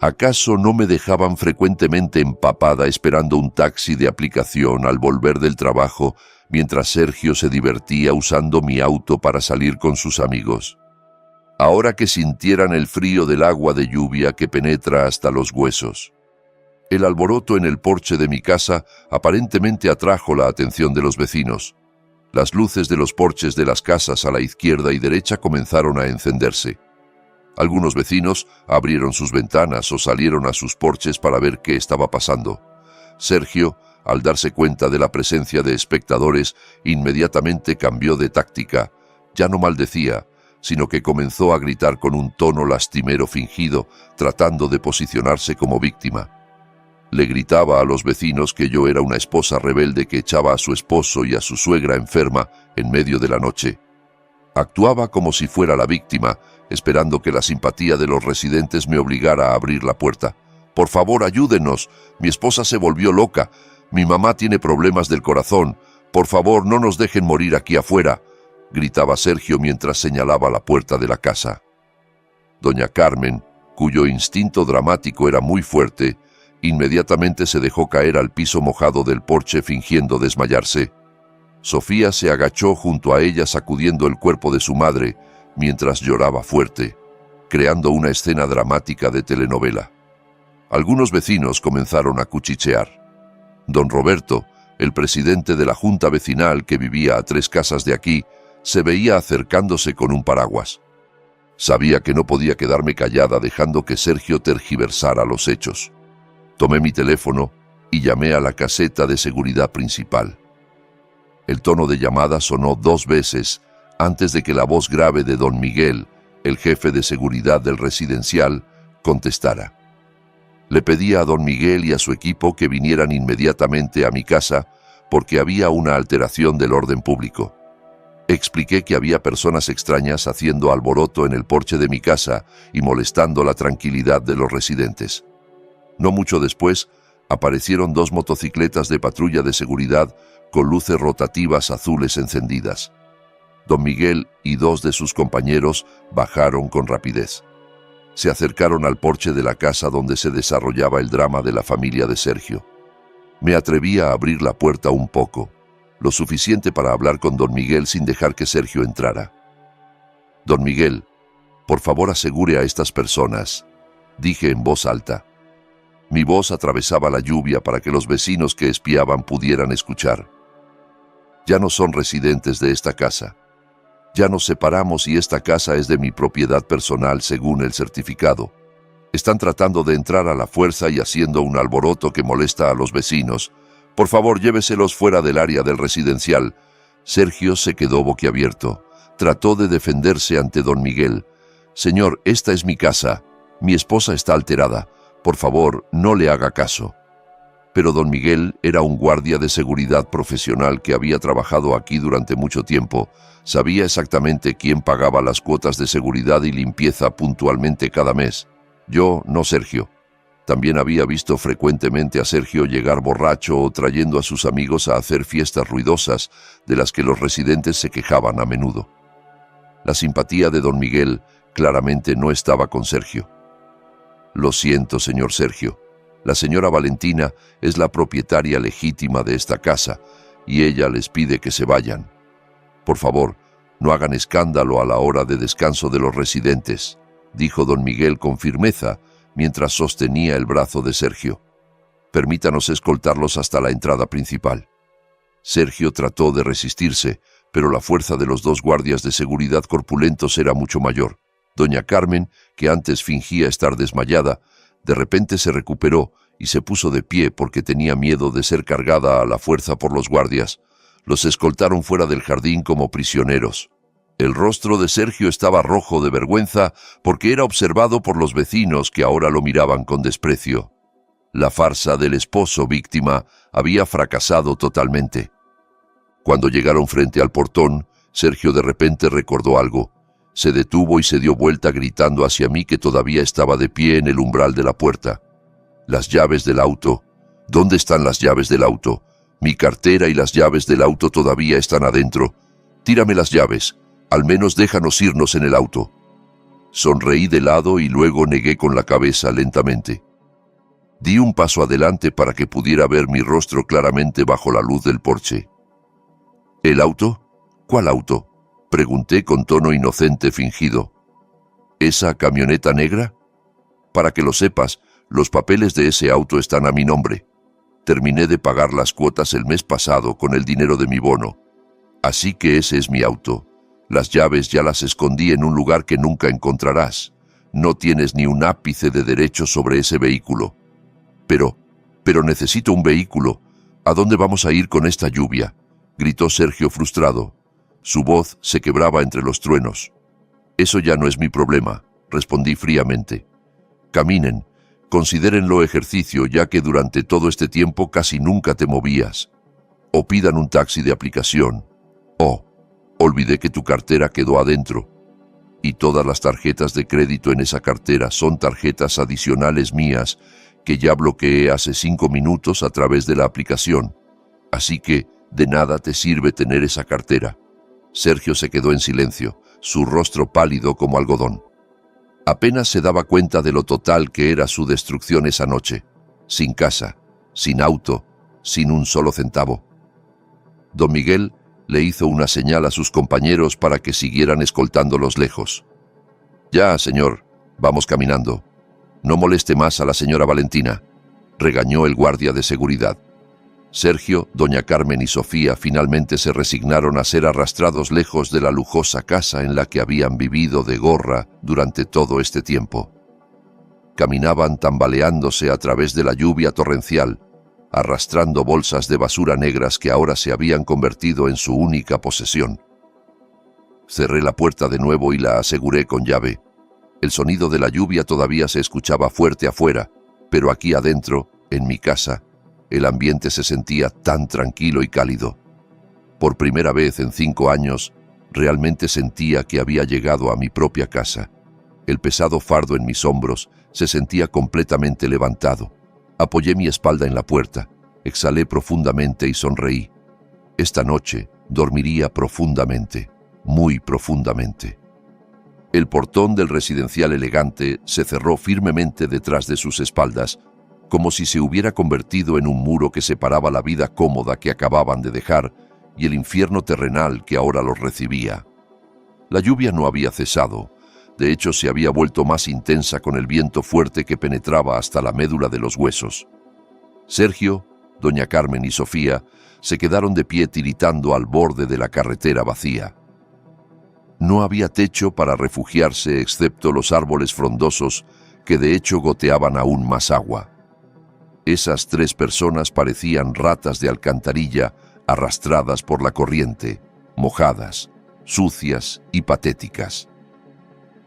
¿Acaso no me dejaban frecuentemente empapada esperando un taxi de aplicación al volver del trabajo, mientras Sergio se divertía usando mi auto para salir con sus amigos? Ahora que sintieran el frío del agua de lluvia que penetra hasta los huesos. El alboroto en el porche de mi casa aparentemente atrajo la atención de los vecinos. Las luces de los porches de las casas a la izquierda y derecha comenzaron a encenderse. Algunos vecinos abrieron sus ventanas o salieron a sus porches para ver qué estaba pasando. Sergio, al darse cuenta de la presencia de espectadores, inmediatamente cambió de táctica. Ya no maldecía, sino que comenzó a gritar con un tono lastimero fingido, tratando de posicionarse como víctima. Le gritaba a los vecinos que yo era una esposa rebelde que echaba a su esposo y a su suegra enferma en medio de la noche. Actuaba como si fuera la víctima, esperando que la simpatía de los residentes me obligara a abrir la puerta. «Por favor, ayúdenos. Mi esposa se volvió loca. Mi mamá tiene problemas del corazón. Por favor, no nos dejen morir aquí afuera», gritaba Sergio mientras señalaba la puerta de la casa. Doña Carmen, cuyo instinto dramático era muy fuerte, inmediatamente se dejó caer al piso mojado del porche fingiendo desmayarse. Sofía se agachó junto a ella sacudiendo el cuerpo de su madre mientras lloraba fuerte, creando una escena dramática de telenovela. Algunos vecinos comenzaron a cuchichear. Don Roberto, el presidente de la junta vecinal que vivía a 3 casas de aquí, se veía acercándose con un paraguas. Sabía que no podía quedarme callada dejando que Sergio tergiversara los hechos. Tomé mi teléfono y llamé a la caseta de seguridad principal. El tono de llamada sonó 2 veces antes de que la voz grave de don Miguel, el jefe de seguridad del residencial, contestara. Le pedí a don Miguel y a su equipo que vinieran inmediatamente a mi casa porque había una alteración del orden público. Expliqué que había personas extrañas haciendo alboroto en el porche de mi casa y molestando la tranquilidad de los residentes. No mucho después, aparecieron 2 motocicletas de patrulla de seguridad con luces rotativas azules encendidas. Don Miguel y 2 de sus compañeros bajaron con rapidez. Se acercaron al porche de la casa donde se desarrollaba el drama de la familia de Sergio. Me atreví a abrir la puerta un poco, lo suficiente para hablar con don Miguel sin dejar que Sergio entrara. «Don Miguel, por favor asegure a estas personas», dije en voz alta. Mi voz atravesaba la lluvia para que los vecinos que espiaban pudieran escuchar. «Ya no son residentes de esta casa. Ya nos separamos y esta casa es de mi propiedad personal según el certificado. Están tratando de entrar a la fuerza y haciendo un alboroto que molesta a los vecinos. Por favor, lléveselos fuera del área del residencial». Sergio se quedó boquiabierto. Trató de defenderse ante don Miguel. «Señor, esta es mi casa. Mi esposa está alterada. Por favor, no le haga caso». Pero don Miguel era un guardia de seguridad profesional que había trabajado aquí durante mucho tiempo. Sabía exactamente quién pagaba las cuotas de seguridad y limpieza puntualmente cada mes. Yo, no Sergio. También había visto frecuentemente a Sergio llegar borracho o trayendo a sus amigos a hacer fiestas ruidosas, de las que los residentes se quejaban a menudo. La simpatía de don Miguel claramente no estaba con Sergio. «Lo siento, señor Sergio. La señora Valentina es la propietaria legítima de esta casa y ella les pide que se vayan. Por favor, no hagan escándalo a la hora de descanso de los residentes, dijo don Miguel con firmeza mientras sostenía el brazo de Sergio. Permítanos escoltarlos hasta la entrada principal. Sergio trató de resistirse, pero la fuerza de los dos guardias de seguridad corpulentos era mucho mayor. Doña Carmen, que antes fingía estar desmayada, de repente se recuperó y se puso de pie porque tenía miedo de ser cargada a la fuerza por los guardias. Los escoltaron fuera del jardín como prisioneros. El rostro de Sergio estaba rojo de vergüenza porque era observado por los vecinos que ahora lo miraban con desprecio. La farsa del esposo víctima había fracasado totalmente. Cuando llegaron frente al portón, Sergio de repente recordó algo. Se detuvo y se dio vuelta gritando hacia mí que todavía estaba de pie en el umbral de la puerta. Las llaves del auto. ¿Dónde están las llaves del auto? Mi cartera y las llaves del auto todavía están adentro. Tírame las llaves. Al menos déjanos irnos en el auto. Sonreí de lado y luego negué con la cabeza lentamente. Di un paso adelante para que pudiera ver mi rostro claramente bajo la luz del porche. ¿El auto? ¿Cuál auto?, pregunté con tono inocente fingido. ¿Esa camioneta negra? Para que lo sepas, los papeles de ese auto están a mi nombre. Terminé de pagar las cuotas el mes pasado con el dinero de mi bono. Así que ese es mi auto. Las llaves ya las escondí en un lugar que nunca encontrarás. No tienes ni un ápice de derecho sobre ese vehículo. Pero necesito un vehículo. ¿A dónde vamos a ir con esta lluvia?, gritó Sergio frustrado. Su voz se quebraba entre los truenos. Eso ya no es mi problema, respondí fríamente. Caminen, considérenlo ejercicio ya que durante todo este tiempo casi nunca te movías. O pidan un taxi de aplicación. Oh, olvidé que tu cartera quedó adentro. Y todas las tarjetas de crédito en esa cartera son tarjetas adicionales mías que ya bloqueé hace 5 minutos a través de la aplicación. Así que de nada te sirve tener esa cartera. Sergio se quedó en silencio, su rostro pálido como algodón. Apenas se daba cuenta de lo total que era su destrucción esa noche. Sin casa, sin auto, sin un solo centavo. Don Miguel le hizo una señal a sus compañeros para que siguieran escoltándolos lejos. Ya, señor, vamos caminando. No moleste más a la señora Valentina, regañó el guardia de seguridad. Sergio, doña Carmen y Sofía finalmente se resignaron a ser arrastrados lejos de la lujosa casa en la que habían vivido de gorra durante todo este tiempo. Caminaban tambaleándose a través de la lluvia torrencial, arrastrando bolsas de basura negras que ahora se habían convertido en su única posesión. Cerré la puerta de nuevo y la aseguré con llave. El sonido de la lluvia todavía se escuchaba fuerte afuera, pero aquí adentro, en mi casa, el ambiente se sentía tan tranquilo y cálido. Por primera vez en 5 años, realmente sentía que había llegado a mi propia casa. El pesado fardo en mis hombros se sentía completamente levantado. Apoyé mi espalda en la puerta, exhalé profundamente y sonreí. Esta noche dormiría profundamente, muy profundamente. El portón del residencial elegante se cerró firmemente detrás de sus espaldas, como si se hubiera convertido en un muro que separaba la vida cómoda que acababan de dejar y el infierno terrenal que ahora los recibía. La lluvia no había cesado, de hecho se había vuelto más intensa con el viento fuerte que penetraba hasta la médula de los huesos. Sergio, doña Carmen y Sofía se quedaron de pie tiritando al borde de la carretera vacía. No había techo para refugiarse excepto los árboles frondosos que de hecho goteaban aún más agua. Esas 3 personas parecían ratas de alcantarilla arrastradas por la corriente, mojadas, sucias y patéticas.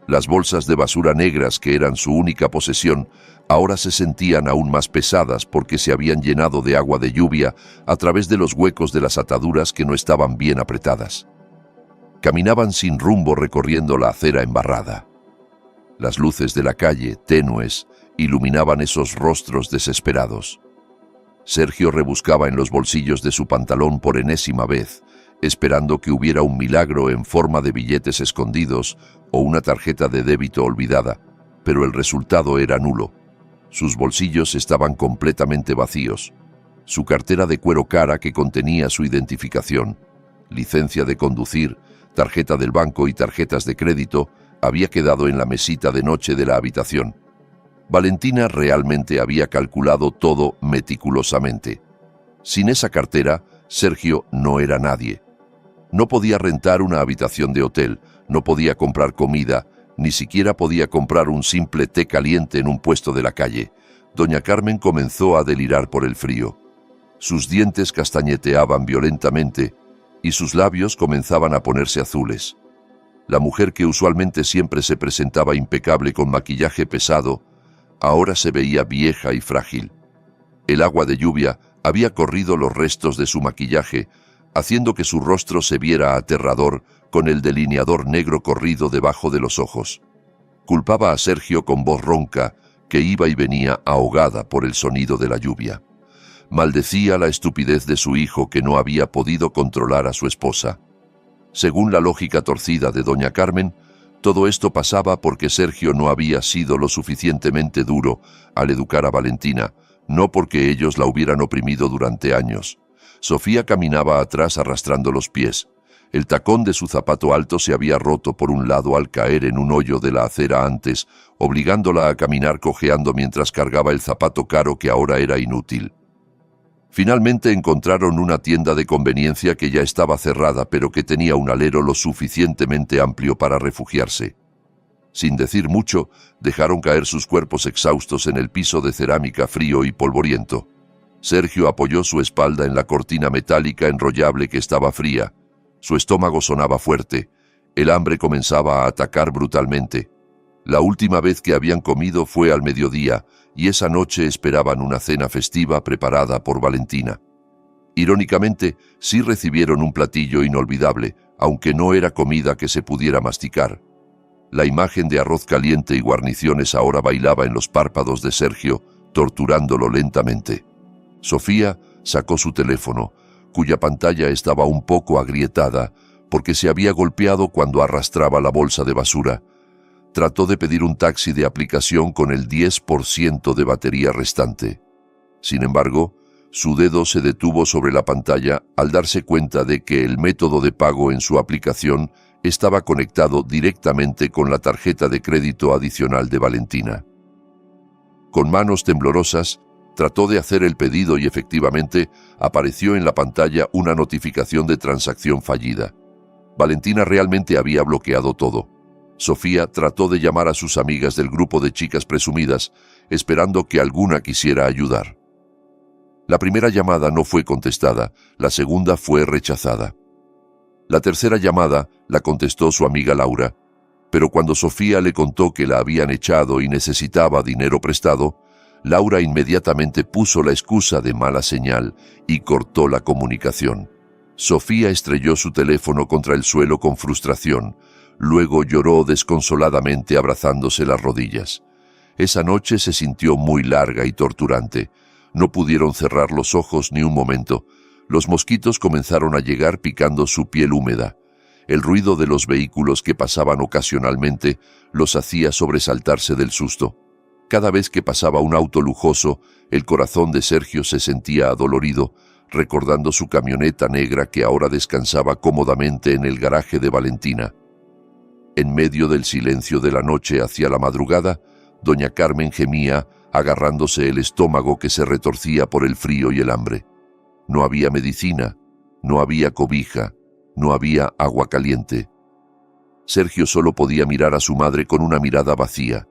Las bolsas de basura negras que eran su única posesión ahora se sentían aún más pesadas porque se habían llenado de agua de lluvia a través de los huecos de las ataduras que no estaban bien apretadas. Caminaban sin rumbo recorriendo la acera embarrada. Las luces de la calle, tenues, iluminaban esos rostros desesperados. Sergio rebuscaba en los bolsillos de su pantalón por enésima vez, esperando que hubiera un milagro en forma de billetes escondidos o una tarjeta de débito olvidada, pero el resultado era nulo. Sus bolsillos estaban completamente vacíos. Su cartera de cuero cara que contenía su identificación, licencia de conducir, tarjeta del banco y tarjetas de crédito había quedado en la mesita de noche de la habitación. Valentina realmente había calculado todo meticulosamente. Sin esa cartera, Sergio no era nadie. No podía rentar una habitación de hotel, no podía comprar comida, ni siquiera podía comprar un simple té caliente en un puesto de la calle. Doña Carmen comenzó a delirar por el frío. Sus dientes castañeteaban violentamente y sus labios comenzaban a ponerse azules. La mujer que usualmente siempre se presentaba impecable con maquillaje pesado, ahora se veía vieja y frágil. El agua de lluvia había corrido los restos de su maquillaje, haciendo que su rostro se viera aterrador con el delineador negro corrido debajo de los ojos. Culpaba a Sergio con voz ronca, que iba y venía ahogada por el sonido de la lluvia. Maldecía la estupidez de su hijo que no había podido controlar a su esposa. Según la lógica torcida de doña Carmen, todo esto pasaba porque Sergio no había sido lo suficientemente duro al educar a Valentina, no porque ellos la hubieran oprimido durante años. Sofía caminaba atrás arrastrando los pies. El tacón de su zapato alto se había roto por un lado al caer en un hoyo de la acera antes, obligándola a caminar cojeando mientras cargaba el zapato caro que ahora era inútil. Finalmente encontraron una tienda de conveniencia que ya estaba cerrada, pero que tenía un alero lo suficientemente amplio para refugiarse. Sin decir mucho, dejaron caer sus cuerpos exhaustos en el piso de cerámica frío y polvoriento. Sergio apoyó su espalda en la cortina metálica enrollable que estaba fría. Su estómago sonaba fuerte. El hambre comenzaba a atacar brutalmente. La última vez que habían comido fue al mediodía, y esa noche esperaban una cena festiva preparada por Valentina. Irónicamente, sí recibieron un platillo inolvidable, aunque no era comida que se pudiera masticar. La imagen de arroz caliente y guarniciones ahora bailaba en los párpados de Sergio, torturándolo lentamente. Sofía sacó su teléfono, cuya pantalla estaba un poco agrietada porque se había golpeado cuando arrastraba la bolsa de basura. Trató de pedir un taxi de aplicación con el 10% de batería restante. Sin embargo, su dedo se detuvo sobre la pantalla al darse cuenta de que el método de pago en su aplicación estaba conectado directamente con la tarjeta de crédito adicional de Valentina. Con manos temblorosas, trató de hacer el pedido y efectivamente apareció en la pantalla una notificación de transacción fallida. Valentina realmente había bloqueado todo. Sofía trató de llamar a sus amigas del grupo de chicas presumidas, esperando que alguna quisiera ayudar. La primera llamada no fue contestada, la segunda fue rechazada. La tercera llamada la contestó su amiga Laura, pero cuando Sofía le contó que la habían echado y necesitaba dinero prestado, Laura inmediatamente puso la excusa de mala señal y cortó la comunicación. Sofía estrelló su teléfono contra el suelo con frustración. Luego lloró desconsoladamente abrazándose las rodillas. Esa noche se sintió muy larga y torturante. No pudieron cerrar los ojos ni un momento. Los mosquitos comenzaron a llegar picando su piel húmeda. El ruido de los vehículos que pasaban ocasionalmente los hacía sobresaltarse del susto. Cada vez que pasaba un auto lujoso, el corazón de Sergio se sentía adolorido, recordando su camioneta negra que ahora descansaba cómodamente en el garaje de Valentina. En medio del silencio de la noche hacia la madrugada, doña Carmen gemía, agarrándose el estómago que se retorcía por el frío y el hambre. No había medicina, no había cobija, no había agua caliente. Sergio solo podía mirar a su madre con una mirada vacía.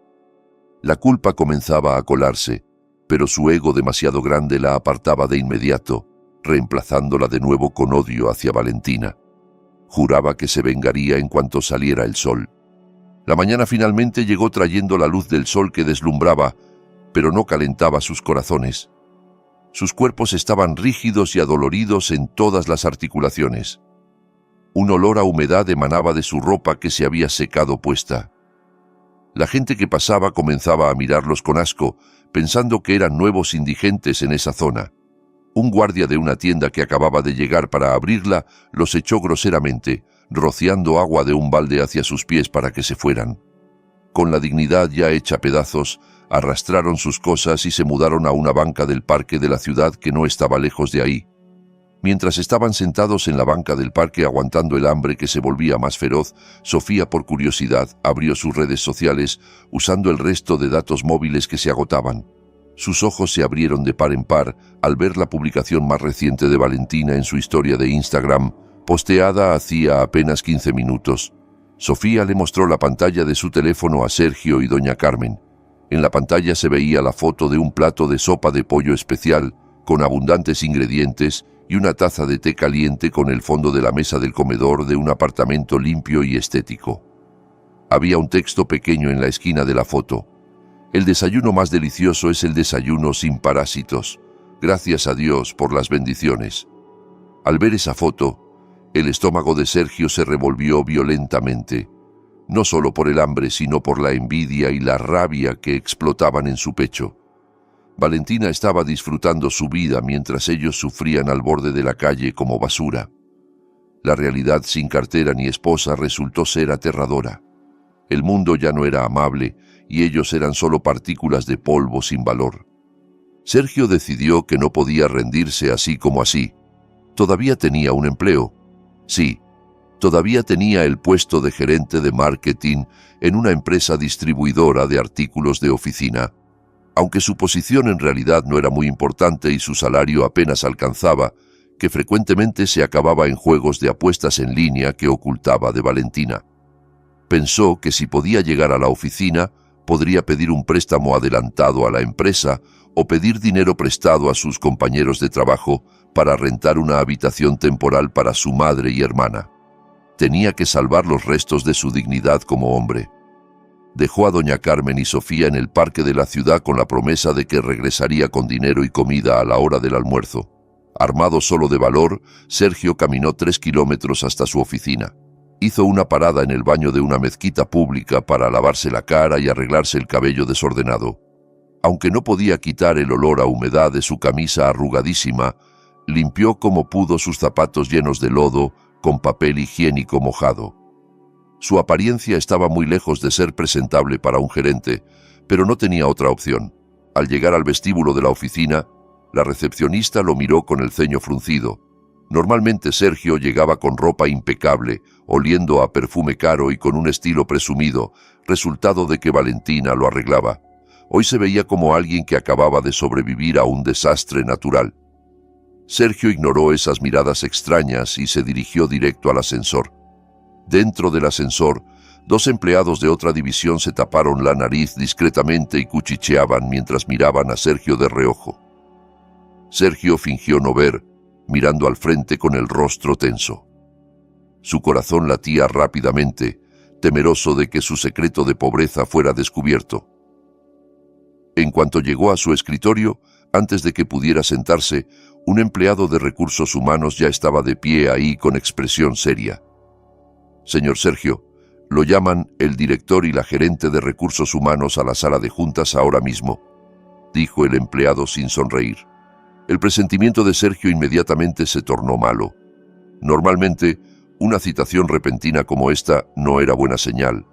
La culpa comenzaba a colarse, pero su ego demasiado grande la apartaba de inmediato, reemplazándola de nuevo con odio hacia Valentina. Juraba que se vengaría en cuanto saliera el sol. La mañana finalmente llegó trayendo la luz del sol que deslumbraba, pero no calentaba sus corazones. Sus cuerpos estaban rígidos y adoloridos en todas las articulaciones. Un olor a humedad emanaba de su ropa que se había secado puesta. La gente que pasaba comenzaba a mirarlos con asco, pensando que eran nuevos indigentes en esa zona. Un guardia de una tienda que acababa de llegar para abrirla los echó groseramente, rociando agua de un balde hacia sus pies para que se fueran. Con la dignidad ya hecha pedazos, arrastraron sus cosas y se mudaron a una banca del parque de la ciudad que no estaba lejos de ahí. Mientras estaban sentados en la banca del parque aguantando el hambre que se volvía más feroz, Sofía, por curiosidad, abrió sus redes sociales usando el resto de datos móviles que se agotaban. Sus ojos se abrieron de par en par al ver la publicación más reciente de Valentina en su historia de Instagram, posteada hacía apenas 15 minutos. Sofía le mostró la pantalla de su teléfono a Sergio y doña Carmen. En la pantalla se veía la foto de un plato de sopa de pollo especial, con abundantes ingredientes, y una taza de té caliente con el fondo de la mesa del comedor de un apartamento limpio y estético. Había un texto pequeño en la esquina de la foto. El desayuno más delicioso es el desayuno sin parásitos. Gracias a Dios por las bendiciones. Al ver esa foto, el estómago de Sergio se revolvió violentamente, no solo por el hambre, sino por la envidia y la rabia que explotaban en su pecho. Valentina estaba disfrutando su vida mientras ellos sufrían al borde de la calle como basura. La realidad sin cartera ni esposa resultó ser aterradora. El mundo ya no era amable y ellos eran solo partículas de polvo sin valor. Sergio decidió que no podía rendirse así como así. Todavía tenía un empleo. Sí, todavía tenía el puesto de gerente de marketing en una empresa distribuidora de artículos de oficina. Aunque su posición en realidad no era muy importante y su salario apenas alcanzaba, que frecuentemente se acababa en juegos de apuestas en línea que ocultaba de Valentina. Pensó que si podía llegar a la oficina, podría pedir un préstamo adelantado a la empresa o pedir dinero prestado a sus compañeros de trabajo para rentar una habitación temporal para su madre y hermana. Tenía que salvar los restos de su dignidad como hombre. Dejó a doña Carmen y Sofía en el parque de la ciudad con la promesa de que regresaría con dinero y comida a la hora del almuerzo. Armado solo de valor, Sergio caminó 3 kilómetros hasta su oficina. Hizo una parada en el baño de una mezquita pública para lavarse la cara y arreglarse el cabello desordenado. Aunque no podía quitar el olor a humedad de su camisa arrugadísima, limpió como pudo sus zapatos llenos de lodo con papel higiénico mojado. Su apariencia estaba muy lejos de ser presentable para un gerente, pero no tenía otra opción. Al llegar al vestíbulo de la oficina, la recepcionista lo miró con el ceño fruncido. Normalmente Sergio llegaba con ropa impecable, oliendo a perfume caro y con un estilo presumido, resultado de que Valentina lo arreglaba. Hoy se veía como alguien que acababa de sobrevivir a un desastre natural. Sergio ignoró esas miradas extrañas y se dirigió directo al ascensor. Dentro del ascensor, 2 empleados de otra división se taparon la nariz discretamente y cuchicheaban mientras miraban a Sergio de reojo. Sergio fingió no ver, mirando al frente con el rostro tenso. Su corazón latía rápidamente, temeroso de que su secreto de pobreza fuera descubierto. En cuanto llegó a su escritorio, antes de que pudiera sentarse, un empleado de recursos humanos ya estaba de pie ahí con expresión seria. «Señor Sergio, lo llaman el director y la gerente de recursos humanos a la sala de juntas ahora mismo», dijo el empleado sin sonreír. El presentimiento de Sergio inmediatamente se tornó malo. Normalmente, una citación repentina como esta no era buena señal.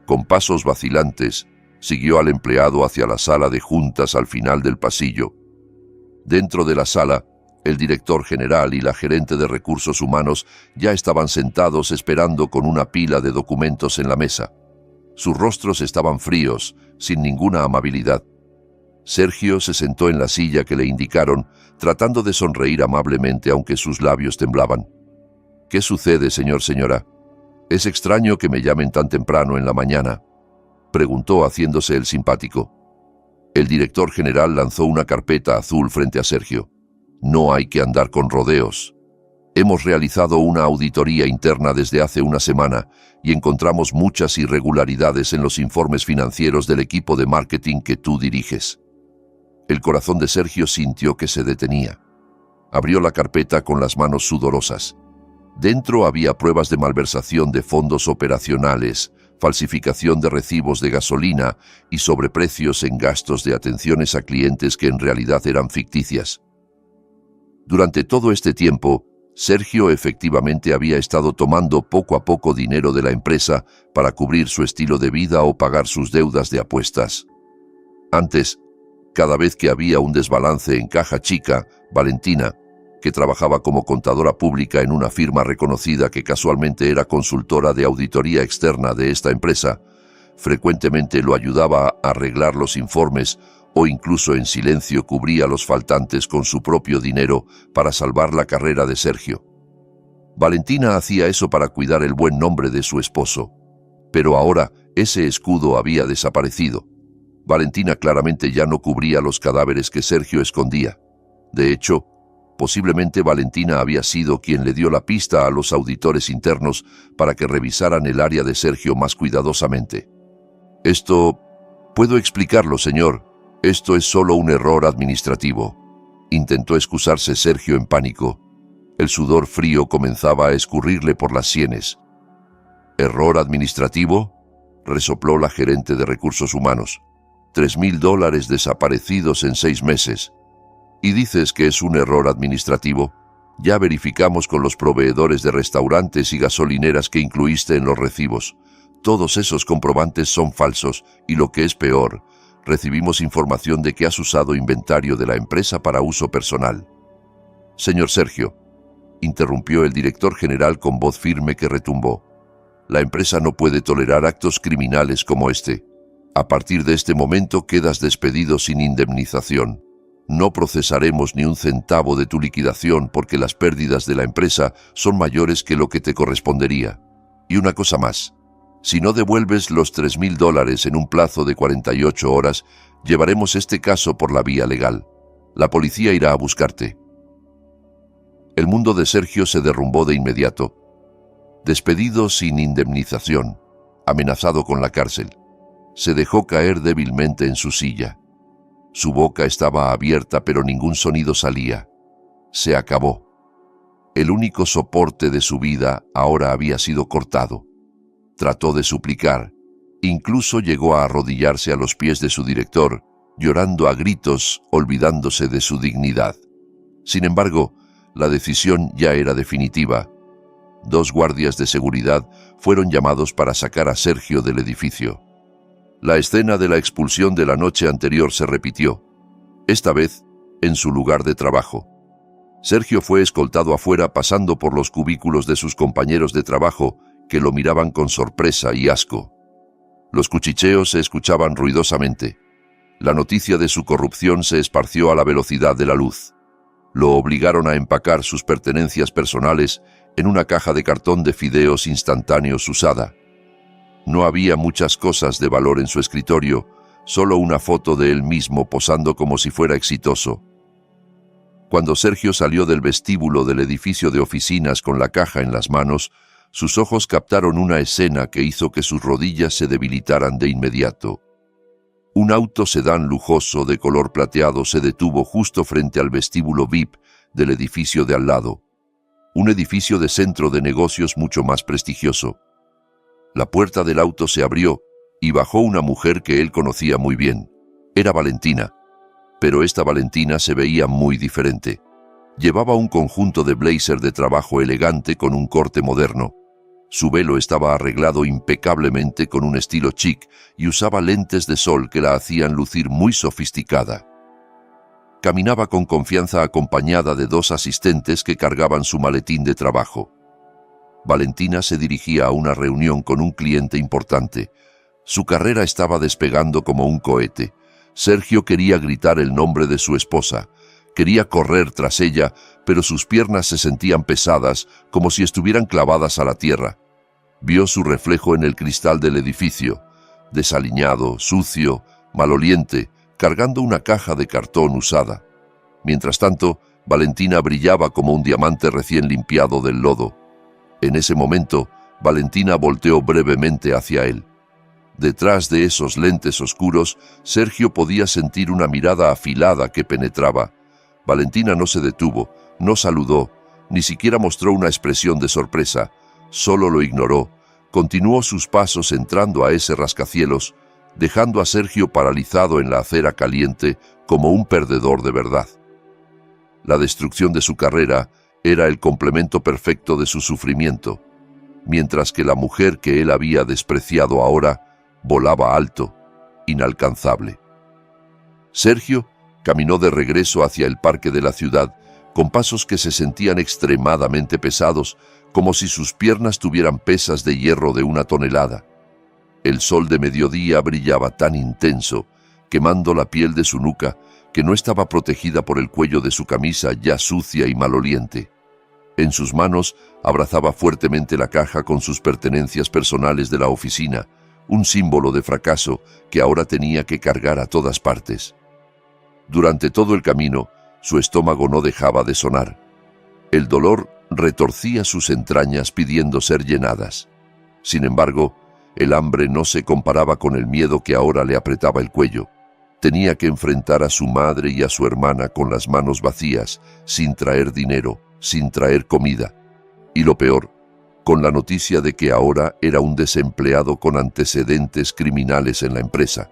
Con pasos vacilantes, siguió al empleado hacia la sala de juntas al final del pasillo. Dentro de la sala, el director general y la gerente de recursos humanos ya estaban sentados esperando con una pila de documentos en la mesa. Sus rostros estaban fríos, sin ninguna amabilidad. Sergio se sentó en la silla que le indicaron, tratando de sonreír amablemente aunque sus labios temblaban. «¿Qué sucede, señora? Es extraño que me llamen tan temprano en la mañana», preguntó haciéndose el simpático. El director general lanzó una carpeta azul frente a Sergio. «No hay que andar con rodeos. Hemos realizado una auditoría interna desde hace una semana y encontramos muchas irregularidades en los informes financieros del equipo de marketing que tú diriges». El corazón de Sergio sintió que se detenía. Abrió la carpeta con las manos sudorosas. Dentro había pruebas de malversación de fondos operacionales, falsificación de recibos de gasolina y sobreprecios en gastos de atenciones a clientes que en realidad eran ficticias. Durante todo este tiempo, Sergio efectivamente había estado tomando poco a poco dinero de la empresa para cubrir su estilo de vida o pagar sus deudas de apuestas. Antes, cada vez que había un desbalance en caja chica, Valentina, que trabajaba como contadora pública en una firma reconocida que casualmente era consultora de auditoría externa de esta empresa, frecuentemente lo ayudaba a arreglar los informes o incluso en silencio cubría los faltantes con su propio dinero para salvar la carrera de Sergio. Valentina hacía eso para cuidar el buen nombre de su esposo, pero ahora ese escudo había desaparecido. Valentina claramente ya no cubría los cadáveres que Sergio escondía. De hecho, posiblemente Valentina había sido quien le dio la pista a los auditores internos para que revisaran el área de Sergio más cuidadosamente. «Esto... puedo explicarlo, señor. Esto es solo un error administrativo», intentó excusarse Sergio en pánico. El sudor frío comenzaba a escurrirle por las sienes. «¿Error administrativo?», resopló la gerente de recursos humanos. $3,000 desaparecidos en 6 meses. ¿Y dices que es un error administrativo? Ya verificamos con los proveedores de restaurantes y gasolineras que incluiste en los recibos. Todos esos comprobantes son falsos y, lo que es peor, recibimos información de que has usado inventario de la empresa para uso personal». «Señor Sergio», interrumpió el director general con voz firme que retumbó, «la empresa no puede tolerar actos criminales como este. A partir de este momento quedas despedido sin indemnización. No procesaremos ni un centavo de tu liquidación porque las pérdidas de la empresa son mayores que lo que te correspondería. Y una cosa más. Si no devuelves los $3,000 en un plazo de 48 horas, llevaremos este caso por la vía legal. La policía irá a buscarte». El mundo de Sergio se derrumbó de inmediato. Despedido sin indemnización, amenazado con la cárcel. Se dejó caer débilmente en su silla. Su boca estaba abierta, pero ningún sonido salía. Se acabó. El único soporte de su vida ahora había sido cortado. Trató de suplicar. Incluso llegó a arrodillarse a los pies de su director, llorando a gritos, olvidándose de su dignidad. Sin embargo, la decisión ya era definitiva. 2 guardias de seguridad fueron llamados para sacar a Sergio del edificio. La escena de la expulsión de la noche anterior se repitió, esta vez en su lugar de trabajo. Sergio fue escoltado afuera pasando por los cubículos de sus compañeros de trabajo que lo miraban con sorpresa y asco. Los cuchicheos se escuchaban ruidosamente. La noticia de su corrupción se esparció a la velocidad de la luz. Lo obligaron a empacar sus pertenencias personales en una caja de cartón de fideos instantáneos usada. No había muchas cosas de valor en su escritorio, solo una foto de él mismo posando como si fuera exitoso. Cuando Sergio salió del vestíbulo del edificio de oficinas con la caja en las manos, sus ojos captaron una escena que hizo que sus rodillas se debilitaran de inmediato. Un auto sedán lujoso de color plateado se detuvo justo frente al vestíbulo VIP del edificio de al lado, un edificio de centro de negocios mucho más prestigioso. La puerta del auto se abrió y bajó una mujer que él conocía muy bien. Era Valentina, pero esta Valentina se veía muy diferente. Llevaba un conjunto de blazer de trabajo elegante con un corte moderno. Su velo estaba arreglado impecablemente con un estilo chic y usaba lentes de sol que la hacían lucir muy sofisticada. Caminaba con confianza acompañada de 2 asistentes que cargaban su maletín de trabajo. Valentina se dirigía a una reunión con un cliente importante. Su carrera estaba despegando como un cohete. Sergio quería gritar el nombre de su esposa. Quería correr tras ella, pero sus piernas se sentían pesadas, como si estuvieran clavadas a la tierra. Vio su reflejo en el cristal del edificio, desaliñado, sucio, maloliente, cargando una caja de cartón usada. Mientras tanto, Valentina brillaba como un diamante recién limpiado del lodo. En ese momento, Valentina volteó brevemente hacia él. Detrás de esos lentes oscuros, Sergio podía sentir una mirada afilada que penetraba. Valentina no se detuvo, no saludó, ni siquiera mostró una expresión de sorpresa. Solo lo ignoró. Continuó sus pasos entrando a ese rascacielos, dejando a Sergio paralizado en la acera caliente como un perdedor de verdad. La destrucción de su carrera Era el complemento perfecto de su sufrimiento, mientras que la mujer que él había despreciado ahora volaba alto, inalcanzable. Sergio caminó de regreso hacia el parque de la ciudad, con pasos que se sentían extremadamente pesados, como si sus piernas tuvieran pesas de hierro de 1 tonelada. El sol de mediodía brillaba tan intenso, quemando la piel de su nuca, que no estaba protegida por el cuello de su camisa ya sucia y maloliente. En sus manos abrazaba fuertemente la caja con sus pertenencias personales de la oficina, un símbolo de fracaso que ahora tenía que cargar a todas partes. Durante todo el camino, su estómago no dejaba de sonar. El dolor retorcía sus entrañas pidiendo ser llenadas. Sin embargo, el hambre no se comparaba con el miedo que ahora le apretaba el cuello. Tenía que enfrentar a su madre y a su hermana con las manos vacías, sin traer dinero, sin traer comida. Y lo peor, con la noticia de que ahora era un desempleado con antecedentes criminales en la empresa.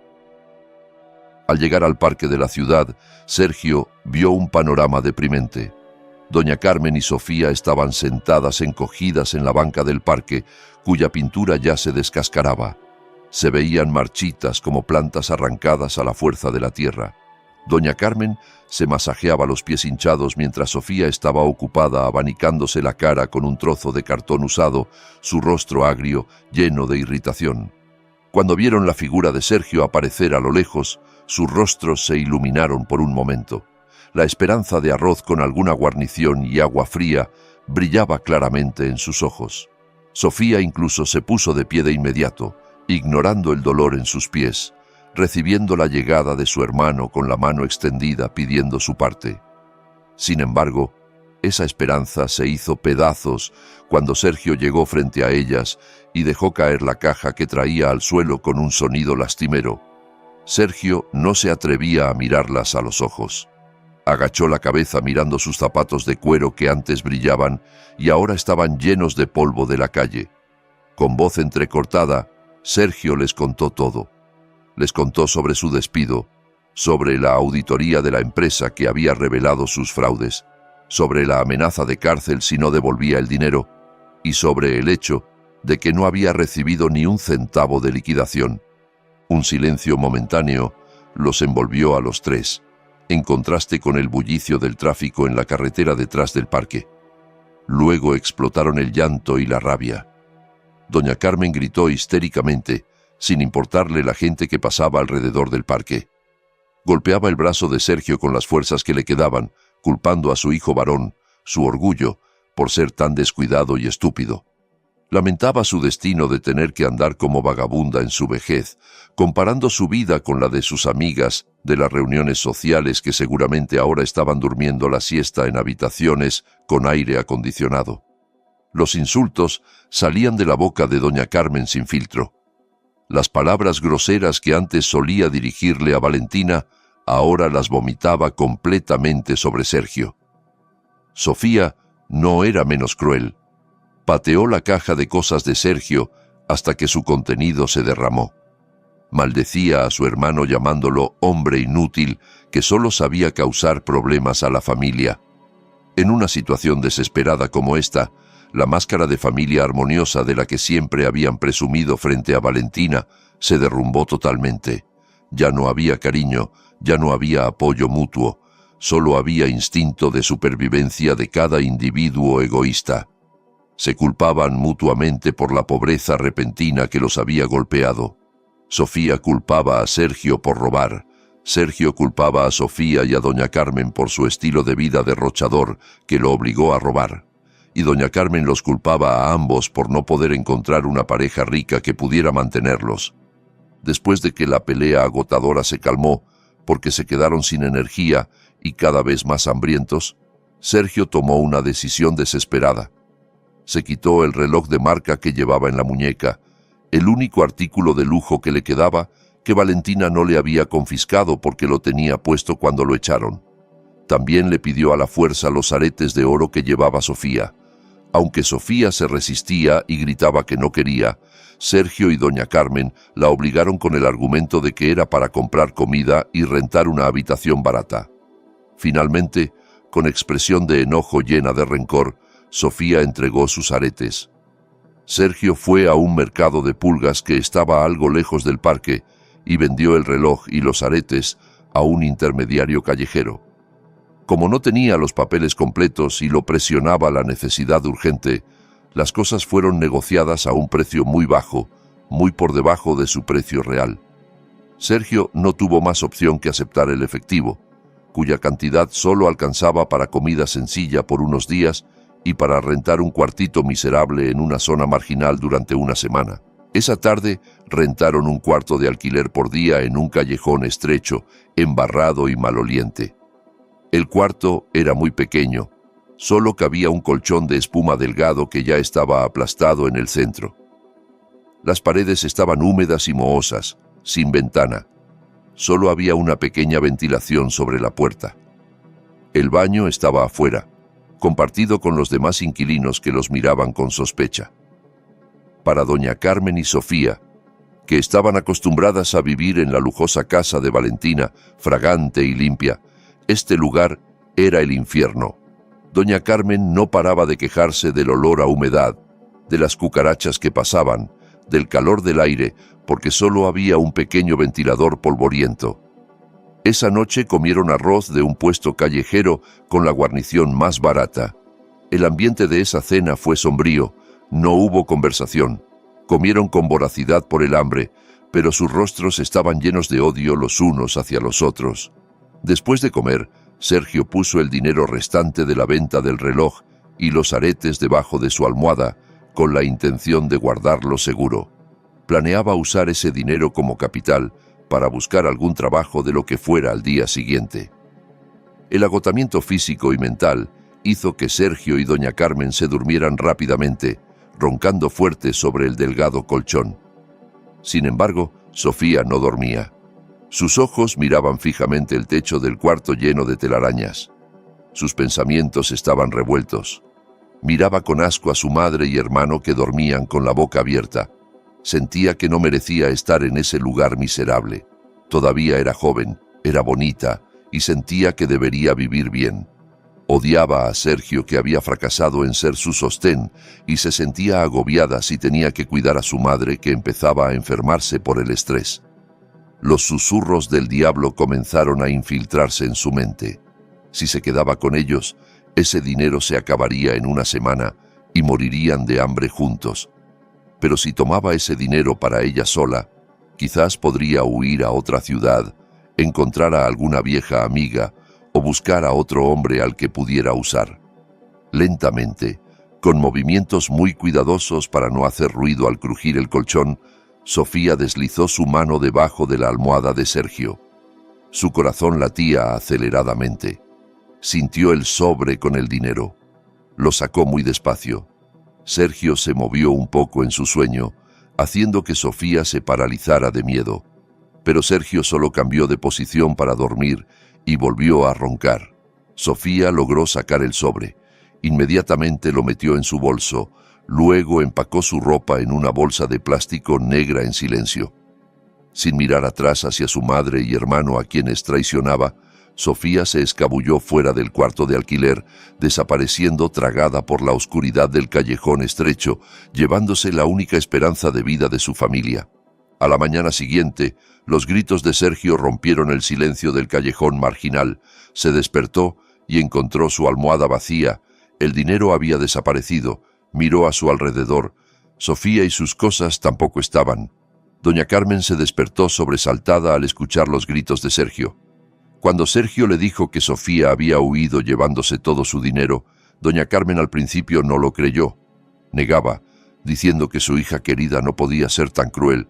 Al llegar al parque de la ciudad, Sergio vio un panorama deprimente. Doña Carmen y Sofía estaban sentadas encogidas en la banca del parque, cuya pintura ya se descascaraba. Se veían marchitas como plantas arrancadas a la fuerza de la tierra. Doña Carmen se masajeaba los pies hinchados mientras Sofía estaba ocupada abanicándose la cara con un trozo de cartón usado, su rostro agrio, lleno de irritación. Cuando vieron la figura de Sergio aparecer a lo lejos, sus rostros se iluminaron por un momento. La esperanza de arroz con alguna guarnición y agua fría brillaba claramente en sus ojos. Sofía incluso se puso de pie de inmediato, ignorando el dolor en sus pies, recibiendo la llegada de su hermano con la mano extendida pidiendo su parte. Sin embargo, esa esperanza se hizo pedazos cuando Sergio llegó frente a ellas y dejó caer la caja que traía al suelo con un sonido lastimero. Sergio no se atrevía a mirarlas a los ojos. Agachó la cabeza mirando sus zapatos de cuero que antes brillaban y ahora estaban llenos de polvo de la calle. Con voz entrecortada, Sergio les contó todo. Les contó sobre su despido, sobre la auditoría de la empresa que había revelado sus fraudes, sobre la amenaza de cárcel si no devolvía el dinero y sobre el hecho de que no había recibido ni un centavo de liquidación. Un silencio momentáneo los envolvió a los tres, en contraste con el bullicio del tráfico en la carretera detrás del parque. Luego explotaron el llanto y la rabia. Doña Carmen gritó histéricamente, sin importarle la gente que pasaba alrededor del parque. Golpeaba el brazo de Sergio con las fuerzas que le quedaban, culpando a su hijo varón, su orgullo, por ser tan descuidado y estúpido. Lamentaba su destino de tener que andar como vagabunda en su vejez, comparando su vida con la de sus amigas de las reuniones sociales que seguramente ahora estaban durmiendo la siesta en habitaciones con aire acondicionado. Los insultos salían de la boca de doña Carmen sin filtro. Las palabras groseras que antes solía dirigirle a Valentina, ahora las vomitaba completamente sobre Sergio. Sofía no era menos cruel. Pateó la caja de cosas de Sergio hasta que su contenido se derramó. Maldecía a su hermano llamándolo hombre inútil que solo sabía causar problemas a la familia. En una situación desesperada como esta, la máscara de familia armoniosa de la que siempre habían presumido frente a Valentina se derrumbó totalmente. Ya no había cariño, ya no había apoyo mutuo, solo había instinto de supervivencia de cada individuo egoísta. Se culpaban mutuamente por la pobreza repentina que los había golpeado. Sofía culpaba a Sergio por robar. Sergio culpaba a Sofía y a doña Carmen por su estilo de vida derrochador que lo obligó a robar. Y doña Carmen los culpaba a ambos por no poder encontrar una pareja rica que pudiera mantenerlos. Después de que la pelea agotadora se calmó, porque se quedaron sin energía y cada vez más hambrientos, Sergio tomó una decisión desesperada. Se quitó el reloj de marca que llevaba en la muñeca, el único artículo de lujo que le quedaba, que Valentina no le había confiscado porque lo tenía puesto cuando lo echaron. También le pidió a la fuerza los aretes de oro que llevaba Sofía. Aunque Sofía se resistía y gritaba que no quería, Sergio y doña Carmen la obligaron con el argumento de que era para comprar comida y rentar una habitación barata. Finalmente, Con expresión de enojo llena de rencor, Sofía entregó sus aretes. Sergio fue a un mercado de pulgas que estaba algo lejos del parque y vendió el reloj y los aretes a un intermediario callejero. Como no tenía los papeles completos y lo presionaba la necesidad urgente, las cosas fueron negociadas a un precio muy bajo, muy por debajo de su precio real. Sergio no tuvo más opción que aceptar el efectivo, cuya cantidad solo alcanzaba para comida sencilla por unos días y para rentar un cuartito miserable en una zona marginal durante una semana. Esa tarde rentaron un cuarto de alquiler por día en un callejón estrecho, embarrado y maloliente. El cuarto era muy pequeño, solo cabía un colchón de espuma delgado que ya estaba aplastado en el centro. Las paredes estaban húmedas y mohosas, sin ventana. Solo había una pequeña ventilación sobre la puerta. El baño estaba afuera, compartido con los demás inquilinos que los miraban con sospecha. Para doña Carmen y Sofía, que estaban acostumbradas a vivir en la lujosa casa de Valentina, fragante y limpia, este lugar era el infierno. Doña Carmen no paraba de quejarse del olor a humedad, de las cucarachas que pasaban, del calor del aire, porque solo había un pequeño ventilador polvoriento. Esa noche comieron arroz de un puesto callejero con la guarnición más barata. El ambiente de esa cena fue sombrío, no hubo conversación. Comieron con voracidad por el hambre, pero sus rostros estaban llenos de odio los unos hacia los otros. Después de comer, Sergio puso el dinero restante de la venta del reloj y los aretes debajo de su almohada, con la intención de guardarlo seguro. Planeaba usar ese dinero como capital para buscar algún trabajo de lo que fuera al día siguiente. El agotamiento físico y mental hizo que Sergio y doña Carmen se durmieran rápidamente, roncando fuerte sobre el delgado colchón. Sin embargo, Sofía no dormía. Sus ojos miraban fijamente el techo del cuarto lleno de telarañas. Sus pensamientos estaban revueltos. Miraba con asco a su madre y hermano que dormían con la boca abierta. Sentía que no merecía estar en ese lugar miserable. Todavía era joven, era bonita, y sentía que debería vivir bien. Odiaba a Sergio, que había fracasado en ser su sostén, y se sentía agobiada si tenía que cuidar a su madre, que empezaba a enfermarse por el estrés. Los susurros del diablo comenzaron a infiltrarse en su mente. Si se quedaba con ellos, ese dinero se acabaría en una semana y morirían de hambre juntos. Pero si tomaba ese dinero para ella sola, quizás podría huir a otra ciudad, encontrar a alguna vieja amiga o buscar a otro hombre al que pudiera usar. Lentamente, con movimientos muy cuidadosos para no hacer ruido al crujir el colchón, Sofía deslizó su mano debajo de la almohada de Sergio. Su corazón latía aceleradamente. Sintió el sobre con el dinero. Lo sacó muy despacio. Sergio se movió un poco en su sueño, haciendo que Sofía se paralizara de miedo. Pero Sergio solo cambió de posición para dormir y volvió a roncar. Sofía logró sacar el sobre. Inmediatamente lo metió en su bolso. Luego empacó su ropa en una bolsa de plástico negra en silencio. Sin mirar atrás hacia su madre y hermano a quienes traicionaba, Sofía se escabulló fuera del cuarto de alquiler, desapareciendo tragada por la oscuridad del callejón estrecho, llevándose la única esperanza de vida de su familia. A la mañana siguiente, los gritos de Sergio rompieron el silencio del callejón marginal. Se despertó y encontró su almohada vacía. El dinero había desaparecido. Miró a su alrededor. Sofía y sus cosas tampoco estaban. Doña Carmen se despertó sobresaltada al escuchar los gritos de Sergio. Cuando Sergio le dijo que Sofía había huido llevándose todo su dinero, doña Carmen al principio no lo creyó. Negaba, diciendo que su hija querida no podía ser tan cruel.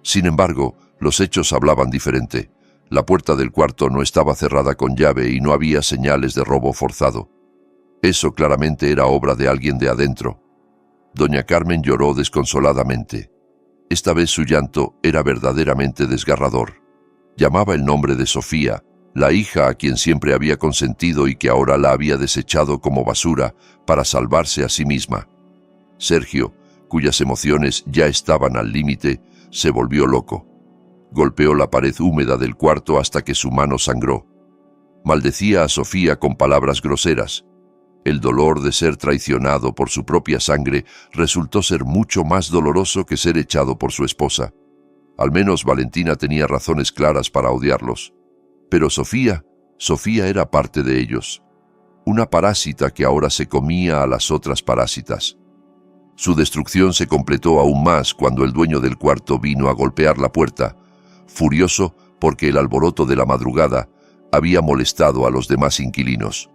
Sin embargo, los hechos hablaban diferente. La puerta del cuarto no estaba cerrada con llave y no había señales de robo forzado. Eso claramente era obra de alguien de adentro. Doña Carmen lloró desconsoladamente. Esta vez su llanto era verdaderamente desgarrador. Llamaba el nombre de Sofía, la hija a quien siempre había consentido y que ahora la había desechado como basura para salvarse a sí misma. Sergio, cuyas emociones ya estaban al límite, se volvió loco. Golpeó la pared húmeda del cuarto hasta que su mano sangró. Maldecía a Sofía con palabras groseras. El dolor de ser traicionado por su propia sangre resultó ser mucho más doloroso que ser echado por su esposa. Al menos Valentina tenía razones claras para odiarlos. Pero Sofía era parte de ellos. Una parásita que ahora se comía a las otras parásitas. Su destrucción se completó aún más cuando el dueño del cuarto vino a golpear la puerta, furioso porque el alboroto de la madrugada había molestado a los demás inquilinos.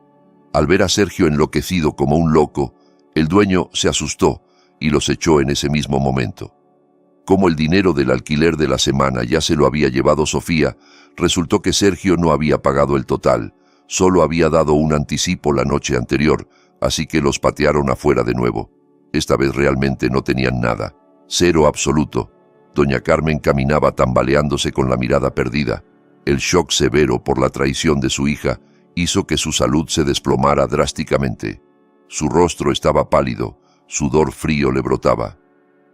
Al ver a Sergio enloquecido como un loco, el dueño se asustó y los echó en ese mismo momento. Como el dinero del alquiler de la semana ya se lo había llevado Sofía, resultó que Sergio no había pagado el total, solo había dado un anticipo la noche anterior, así que los patearon afuera de nuevo. Esta vez realmente no tenían nada, cero absoluto. Doña Carmen caminaba tambaleándose con la mirada perdida. El shock severo por la traición de su hija hizo que su salud se desplomara drásticamente. Su rostro estaba pálido, sudor frío le brotaba.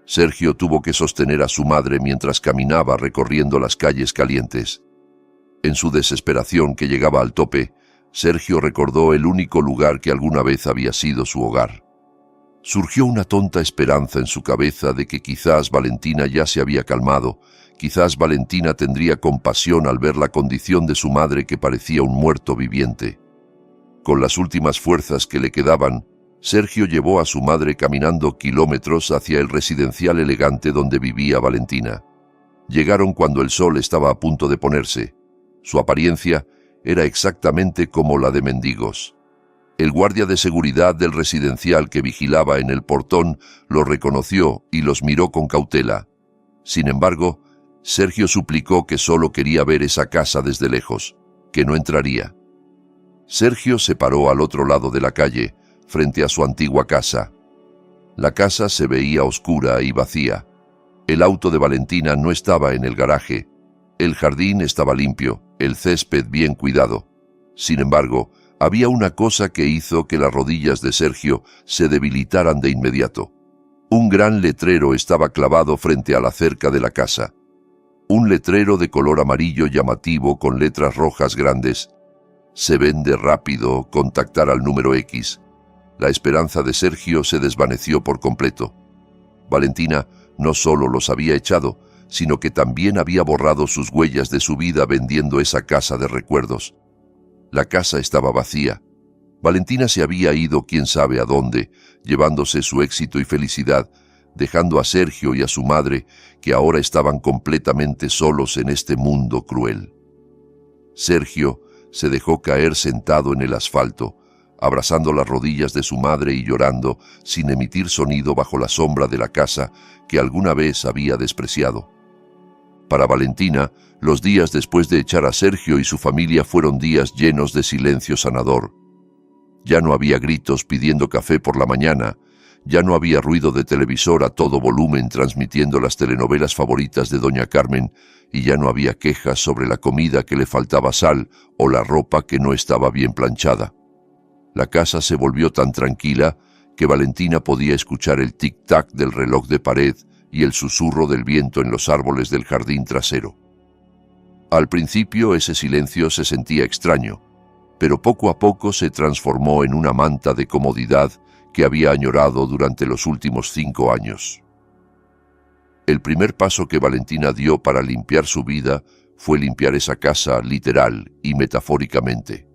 Sergio tuvo que sostener a su madre mientras caminaba recorriendo las calles calientes. En su desesperación que llegaba al tope, Sergio recordó el único lugar que alguna vez había sido su hogar. Surgió una tonta esperanza en su cabeza de que quizás Valentina ya se había calmado, quizás Valentina tendría compasión al ver la condición de su madre que parecía un muerto viviente. Con las últimas fuerzas que le quedaban, Sergio llevó a su madre caminando kilómetros hacia el residencial elegante donde vivía Valentina. Llegaron cuando el sol estaba a punto de ponerse. Su apariencia era exactamente como la de mendigos. El guardia de seguridad del residencial que vigilaba en el portón los reconoció y los miró con cautela. Sin embargo, Sergio suplicó que solo quería ver esa casa desde lejos, que no entraría. Sergio se paró al otro lado de la calle, frente a su antigua casa. La casa se veía oscura y vacía. El auto de Valentina no estaba en el garaje. El jardín estaba limpio, el césped bien cuidado. Sin embargo, había una cosa que hizo que las rodillas de Sergio se debilitaran de inmediato. Un gran letrero estaba clavado frente a la cerca de la casa. Un letrero de color amarillo llamativo con letras rojas grandes. Se vende rápido, contactar al número X. La esperanza de Sergio se desvaneció por completo. Valentina no solo los había echado, sino que también había borrado sus huellas de su vida vendiendo esa casa de recuerdos. La casa estaba vacía. Valentina se había ido quién sabe a dónde, llevándose su éxito y felicidad, dejando a Sergio y a su madre, que ahora estaban completamente solos en este mundo cruel. Sergio se dejó caer sentado en el asfalto, abrazando las rodillas de su madre y llorando, sin emitir sonido bajo la sombra de la casa que alguna vez había despreciado. Para Valentina, los días después de echar a Sergio y su familia fueron días llenos de silencio sanador. Ya no había gritos pidiendo café por la mañana, ya no había ruido de televisor a todo volumen transmitiendo las telenovelas favoritas de Doña Carmen, y ya no había quejas sobre la comida que le faltaba sal o la ropa que no estaba bien planchada. La casa se volvió tan tranquila que Valentina podía escuchar el tic-tac del reloj de pared y el susurro del viento en los árboles del jardín trasero. Al principio ese silencio se sentía extraño, pero poco a poco se transformó en una manta de comodidad que había añorado durante los últimos 5 años. El primer paso que Valentina dio para limpiar su vida fue limpiar esa casa literal y metafóricamente.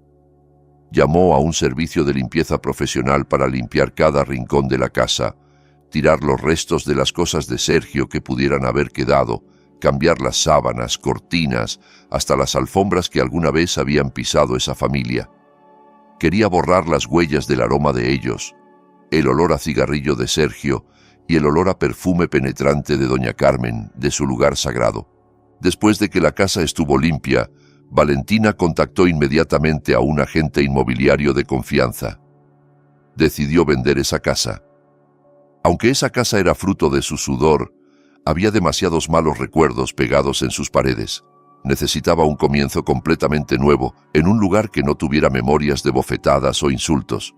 Llamó a un servicio de limpieza profesional para limpiar cada rincón de la casa, tirar los restos de las cosas de Sergio que pudieran haber quedado, cambiar las sábanas, cortinas, hasta las alfombras que alguna vez habían pisado esa familia. Quería borrar las huellas del aroma de ellos, el olor a cigarrillo de Sergio y el olor a perfume penetrante de Doña Carmen, de su lugar sagrado. Después de que la casa estuvo limpia, Valentina contactó inmediatamente a un agente inmobiliario de confianza. Decidió vender esa casa. Aunque esa casa era fruto de su sudor, había demasiados malos recuerdos pegados en sus paredes. Necesitaba un comienzo completamente nuevo, en un lugar que no tuviera memorias de bofetadas o insultos.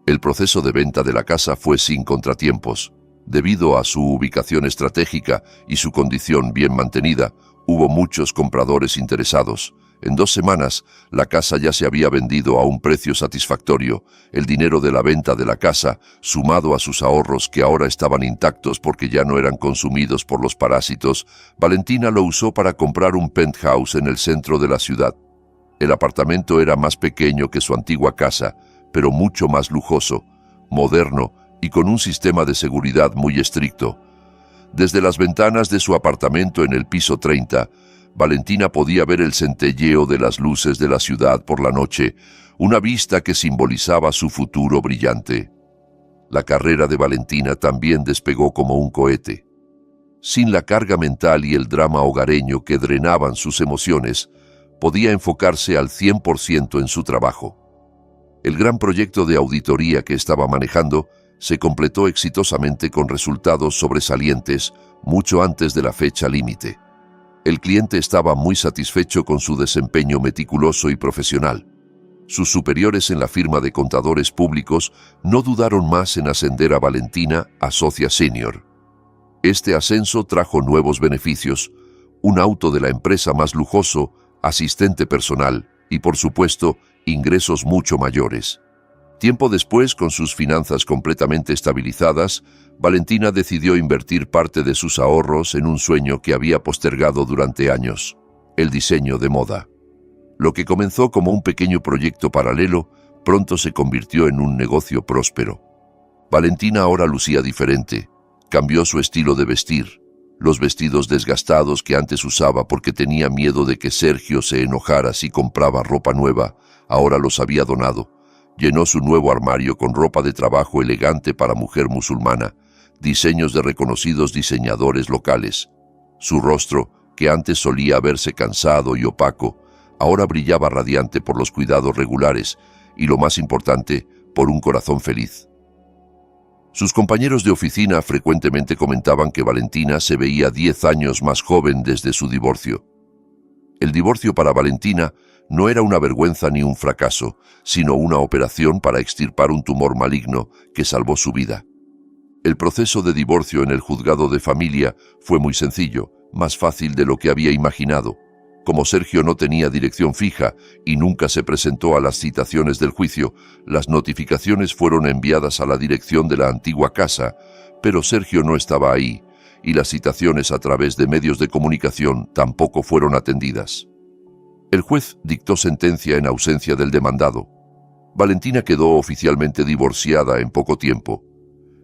El proceso de venta de la casa fue sin contratiempos. Debido a su ubicación estratégica y su condición bien mantenida, hubo muchos compradores interesados. En 2 semanas, la casa ya se había vendido a un precio satisfactorio. El dinero de la venta de la casa, sumado a sus ahorros que ahora estaban intactos porque ya no eran consumidos por los parásitos, Valentina lo usó para comprar un penthouse en el centro de la ciudad. El apartamento era más pequeño que su antigua casa, pero mucho más lujoso, moderno y con un sistema de seguridad muy estricto. Desde las ventanas de su apartamento en el piso 30, Valentina podía ver el centelleo de las luces de la ciudad por la noche, una vista que simbolizaba su futuro brillante. La carrera de Valentina también despegó como un cohete. Sin la carga mental y el drama hogareño que drenaban sus emociones, podía enfocarse al 100% en su trabajo. El gran proyecto de auditoría que estaba manejando se completó exitosamente con resultados sobresalientes mucho antes de la fecha límite. El cliente estaba muy satisfecho con su desempeño meticuloso y profesional. Sus superiores en la firma de contadores públicos no dudaron más en ascender a Valentina a socia senior. Este ascenso trajo nuevos beneficios, un auto de la empresa más lujoso, asistente personal y, por supuesto, ingresos mucho mayores. Tiempo después, con sus finanzas completamente estabilizadas, Valentina decidió invertir parte de sus ahorros en un sueño que había postergado durante años: el diseño de moda. Lo que comenzó como un pequeño proyecto paralelo, pronto se convirtió en un negocio próspero. Valentina ahora lucía diferente. Cambió su estilo de vestir. Los vestidos desgastados que antes usaba porque tenía miedo de que Sergio se enojara si compraba ropa nueva, ahora los había donado. Llenó su nuevo armario con ropa de trabajo elegante para mujer musulmana, diseños de reconocidos diseñadores locales. Su rostro, que antes solía verse cansado y opaco, ahora brillaba radiante por los cuidados regulares y, lo más importante, por un corazón feliz. Sus compañeros de oficina frecuentemente comentaban que Valentina se veía 10 años más joven desde su divorcio. El divorcio para Valentina no era una vergüenza ni un fracaso, sino una operación para extirpar un tumor maligno que salvó su vida. El proceso de divorcio en el juzgado de familia fue muy sencillo, más fácil de lo que había imaginado. Como Sergio no tenía dirección fija y nunca se presentó a las citaciones del juicio, las notificaciones fueron enviadas a la dirección de la antigua casa, pero Sergio no estaba ahí, y las citaciones a través de medios de comunicación tampoco fueron atendidas. El juez dictó sentencia en ausencia del demandado. Valentina quedó oficialmente divorciada en poco tiempo.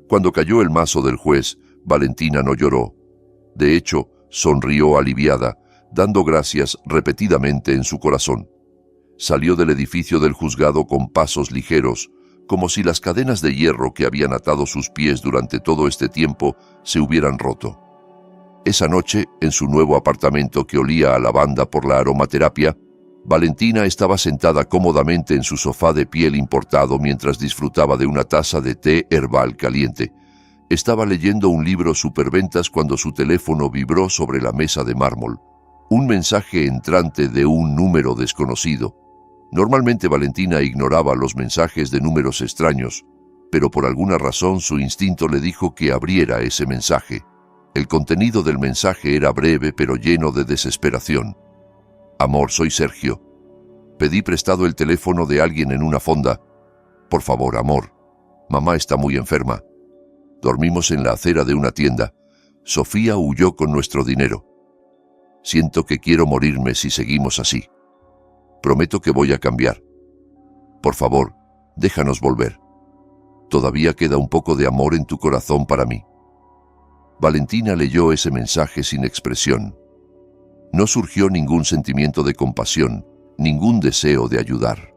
Cuando cayó el mazo del juez, Valentina no lloró. De hecho, sonrió aliviada, dando gracias repetidamente en su corazón. Salió del edificio del juzgado con pasos ligeros, como si las cadenas de hierro que habían atado sus pies durante todo este tiempo se hubieran roto. Esa noche, en su nuevo apartamento que olía a lavanda por la aromaterapia, Valentina estaba sentada cómodamente en su sofá de piel importado mientras disfrutaba de una taza de té herbal caliente. Estaba leyendo un libro superventas cuando su teléfono vibró sobre la mesa de mármol. Un mensaje entrante de un número desconocido. Normalmente Valentina ignoraba los mensajes de números extraños, pero por alguna razón su instinto le dijo que abriera ese mensaje. El contenido del mensaje era breve pero lleno de desesperación. Amor, soy Sergio. Pedí prestado el teléfono de alguien en una fonda. Por favor, amor. Mamá está muy enferma. Dormimos en la acera de una tienda. Sofía huyó con nuestro dinero. Siento que quiero morirme si seguimos así. Prometo que voy a cambiar. Por favor, déjanos volver. Todavía queda un poco de amor en tu corazón para mí. Valentina leyó ese mensaje sin expresión. No surgió ningún sentimiento de compasión, ningún deseo de ayudar.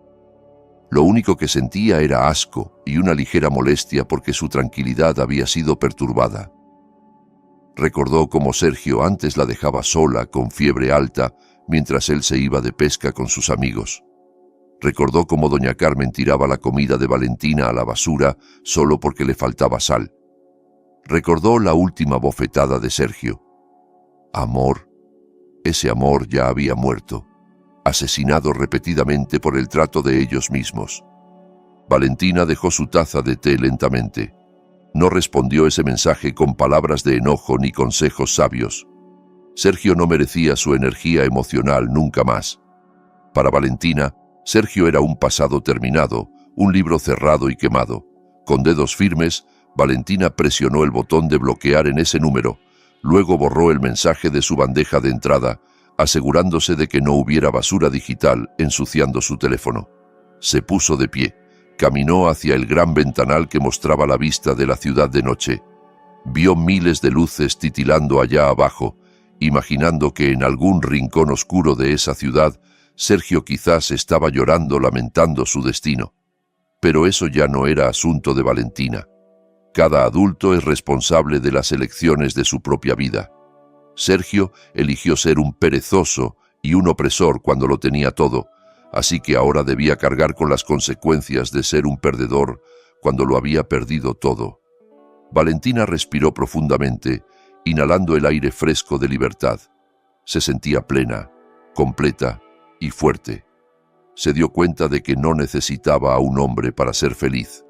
Lo único que sentía era asco y una ligera molestia porque su tranquilidad había sido perturbada. Recordó cómo Sergio antes la dejaba sola con fiebre alta mientras él se iba de pesca con sus amigos. Recordó cómo doña Carmen tiraba la comida de Valentina a la basura solo porque le faltaba sal. Recordó la última bofetada de Sergio. Amor. Ese amor ya había muerto, asesinado repetidamente por el trato de ellos mismos. Valentina dejó su taza de té lentamente. No respondió ese mensaje con palabras de enojo ni consejos sabios. Sergio no merecía su energía emocional nunca más. Para Valentina, Sergio era un pasado terminado, un libro cerrado y quemado. Con dedos firmes, Valentina presionó el botón de bloquear en ese número, luego borró el mensaje de su bandeja de entrada, asegurándose de que no hubiera basura digital ensuciando su teléfono. Se puso de pie, caminó hacia el gran ventanal que mostraba la vista de la ciudad de noche. Vio miles de luces titilando allá abajo, imaginando que en algún rincón oscuro de esa ciudad, Sergio quizás estaba llorando, lamentando su destino. Pero eso ya no era asunto de Valentina. Cada adulto es responsable de las elecciones de su propia vida. Sergio eligió ser un perezoso y un opresor cuando lo tenía todo, así que ahora debía cargar con las consecuencias de ser un perdedor cuando lo había perdido todo. Valentina respiró profundamente, inhalando el aire fresco de libertad. Se sentía plena, completa y fuerte. Se dio cuenta de que no necesitaba a un hombre para ser feliz.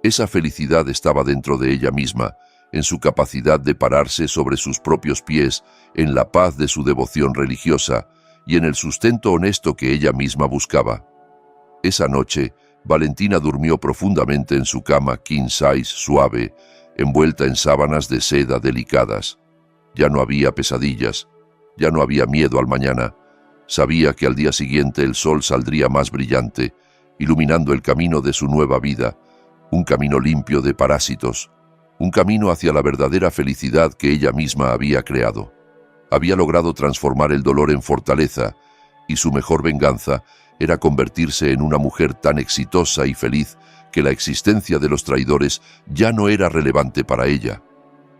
Esa felicidad estaba dentro de ella misma, en su capacidad de pararse sobre sus propios pies, en la paz de su devoción religiosa y en el sustento honesto que ella misma buscaba. Esa noche, Valentina durmió profundamente en su cama king size suave, envuelta en sábanas de seda delicadas. Ya no había pesadillas, ya no había miedo al mañana. Sabía que al día siguiente el sol saldría más brillante, iluminando el camino de su nueva vida, un camino limpio de parásitos, un camino hacia la verdadera felicidad que ella misma había creado. Había logrado transformar el dolor en fortaleza, y su mejor venganza era convertirse en una mujer tan exitosa y feliz que la existencia de los traidores ya no era relevante para ella.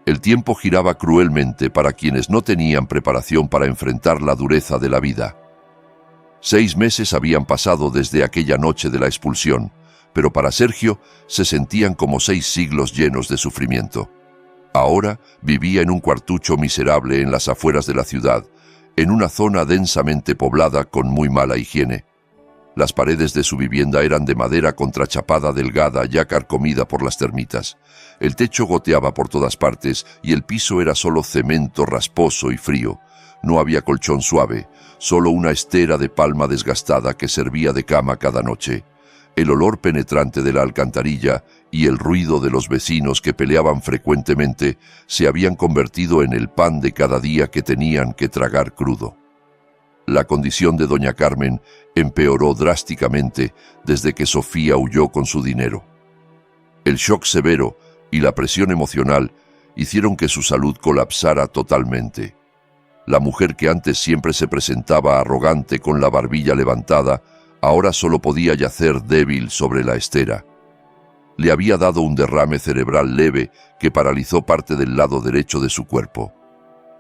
El tiempo giraba cruelmente para quienes no tenían preparación para enfrentar la dureza de la vida. 6 meses habían pasado desde aquella noche de la expulsión, pero para Sergio se sentían como 6 siglos llenos de sufrimiento. Ahora vivía en un cuartucho miserable en las afueras de la ciudad, en una zona densamente poblada con muy mala higiene. Las paredes de su vivienda eran de madera contrachapada delgada ya carcomida por las termitas. El techo goteaba por todas partes y el piso era solo cemento rasposo y frío. No había colchón suave, solo una estera de palma desgastada que servía de cama cada noche. El olor penetrante de la alcantarilla y el ruido de los vecinos que peleaban frecuentemente se habían convertido en el pan de cada día que tenían que tragar crudo. La condición de doña Carmen empeoró drásticamente desde que Sofía huyó con su dinero. El shock severo y la presión emocional hicieron que su salud colapsara totalmente. La mujer que antes siempre se presentaba arrogante con la barbilla levantada, ahora solo podía yacer débil sobre la estera. Le había dado un derrame cerebral leve que paralizó parte del lado derecho de su cuerpo.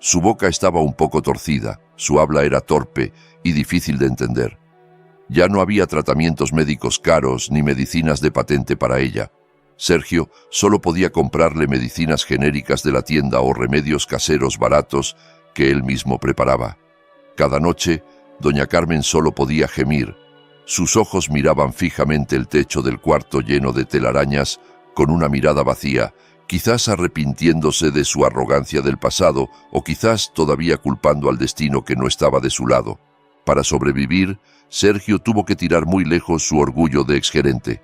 Su boca estaba un poco torcida, su habla era torpe y difícil de entender. Ya no había tratamientos médicos caros ni medicinas de patente para ella. Sergio solo podía comprarle medicinas genéricas de la tienda o remedios caseros baratos que él mismo preparaba. Cada noche, doña Carmen solo podía gemir. Sus ojos miraban fijamente el techo del cuarto lleno de telarañas con una mirada vacía, quizás arrepintiéndose de su arrogancia del pasado o quizás todavía culpando al destino que no estaba de su lado. Para sobrevivir, Sergio tuvo que tirar muy lejos su orgullo de exgerente.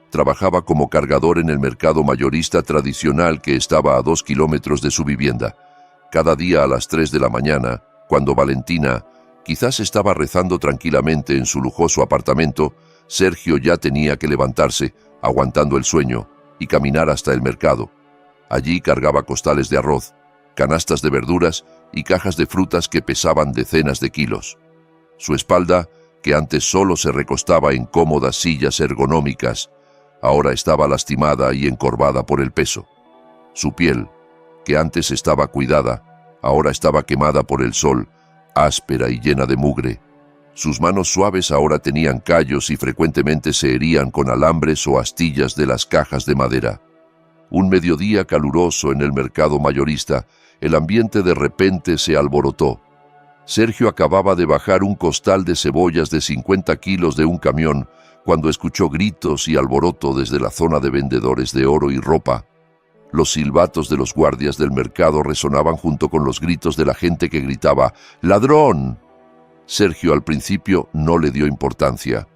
Trabajaba como cargador en el mercado mayorista tradicional que estaba a 2 kilómetros de su vivienda. Cada día a las 3 de la mañana, cuando Valentina quizás estaba rezando tranquilamente en su lujoso apartamento, Sergio ya tenía que levantarse, aguantando el sueño, y caminar hasta el mercado. Allí cargaba costales de arroz, canastas de verduras y cajas de frutas que pesaban decenas de kilos. Su espalda, que antes solo se recostaba en cómodas sillas ergonómicas, ahora estaba lastimada y encorvada por el peso. Su piel, que antes estaba cuidada, ahora estaba quemada por el sol, áspera y llena de mugre. Sus manos suaves ahora tenían callos y frecuentemente se herían con alambres o astillas de las cajas de madera. Un mediodía caluroso en el mercado mayorista, el ambiente de repente se alborotó. Sergio acababa de bajar un costal de cebollas de 50 kilos de un camión cuando escuchó gritos y alboroto desde la zona de vendedores de oro y ropa. Los silbatos de los guardias del mercado resonaban junto con los gritos de la gente que gritaba «¡Ladrón!». Sergio al principio no le dio importancia.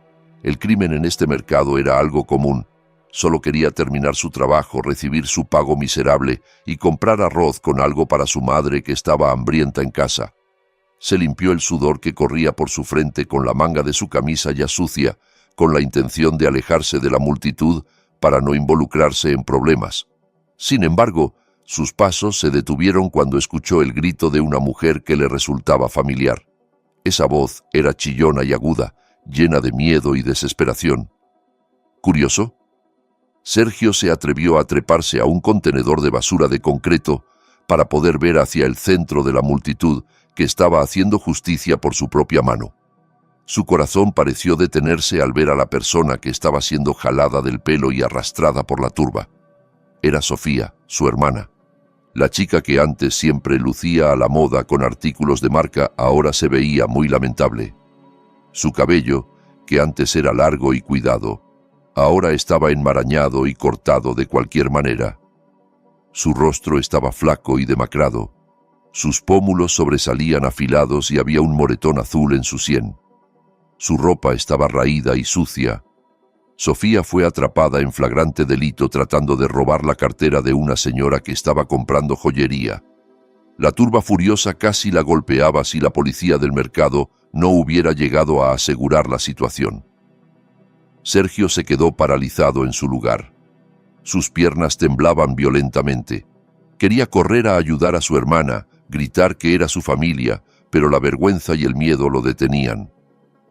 El crimen en este mercado era algo común. Solo quería terminar su trabajo, recibir su pago miserable y comprar arroz con algo para su madre que estaba hambrienta en casa. Se limpió el sudor que corría por su frente con la manga de su camisa ya sucia, con la intención de alejarse de la multitud para no involucrarse en problemas. Sin embargo, sus pasos se detuvieron cuando escuchó el grito de una mujer que le resultaba familiar. Esa voz era chillona y aguda, llena de miedo y desesperación. ¿Curioso? Sergio se atrevió a treparse a un contenedor de basura de concreto para poder ver hacia el centro de la multitud que estaba haciendo justicia por su propia mano. Su corazón pareció detenerse al ver a la persona que estaba siendo jalada del pelo y arrastrada por la turba. Era Sofía, su hermana. La chica que antes siempre lucía a la moda con artículos de marca ahora se veía muy lamentable. Su cabello, que antes era largo y cuidado, ahora estaba enmarañado y cortado de cualquier manera. Su rostro estaba flaco y demacrado. Sus pómulos sobresalían afilados y había un moretón azul en su sien. Su ropa estaba raída y sucia. Sofía fue atrapada en flagrante delito tratando de robar la cartera de una señora que estaba comprando joyería. La turba furiosa casi la golpeaba si la policía del mercado no hubiera llegado a asegurar la situación. Sergio se quedó paralizado en su lugar. Sus piernas temblaban violentamente. Quería correr a ayudar a su hermana, gritar que era su familia, pero la vergüenza y el miedo lo detenían.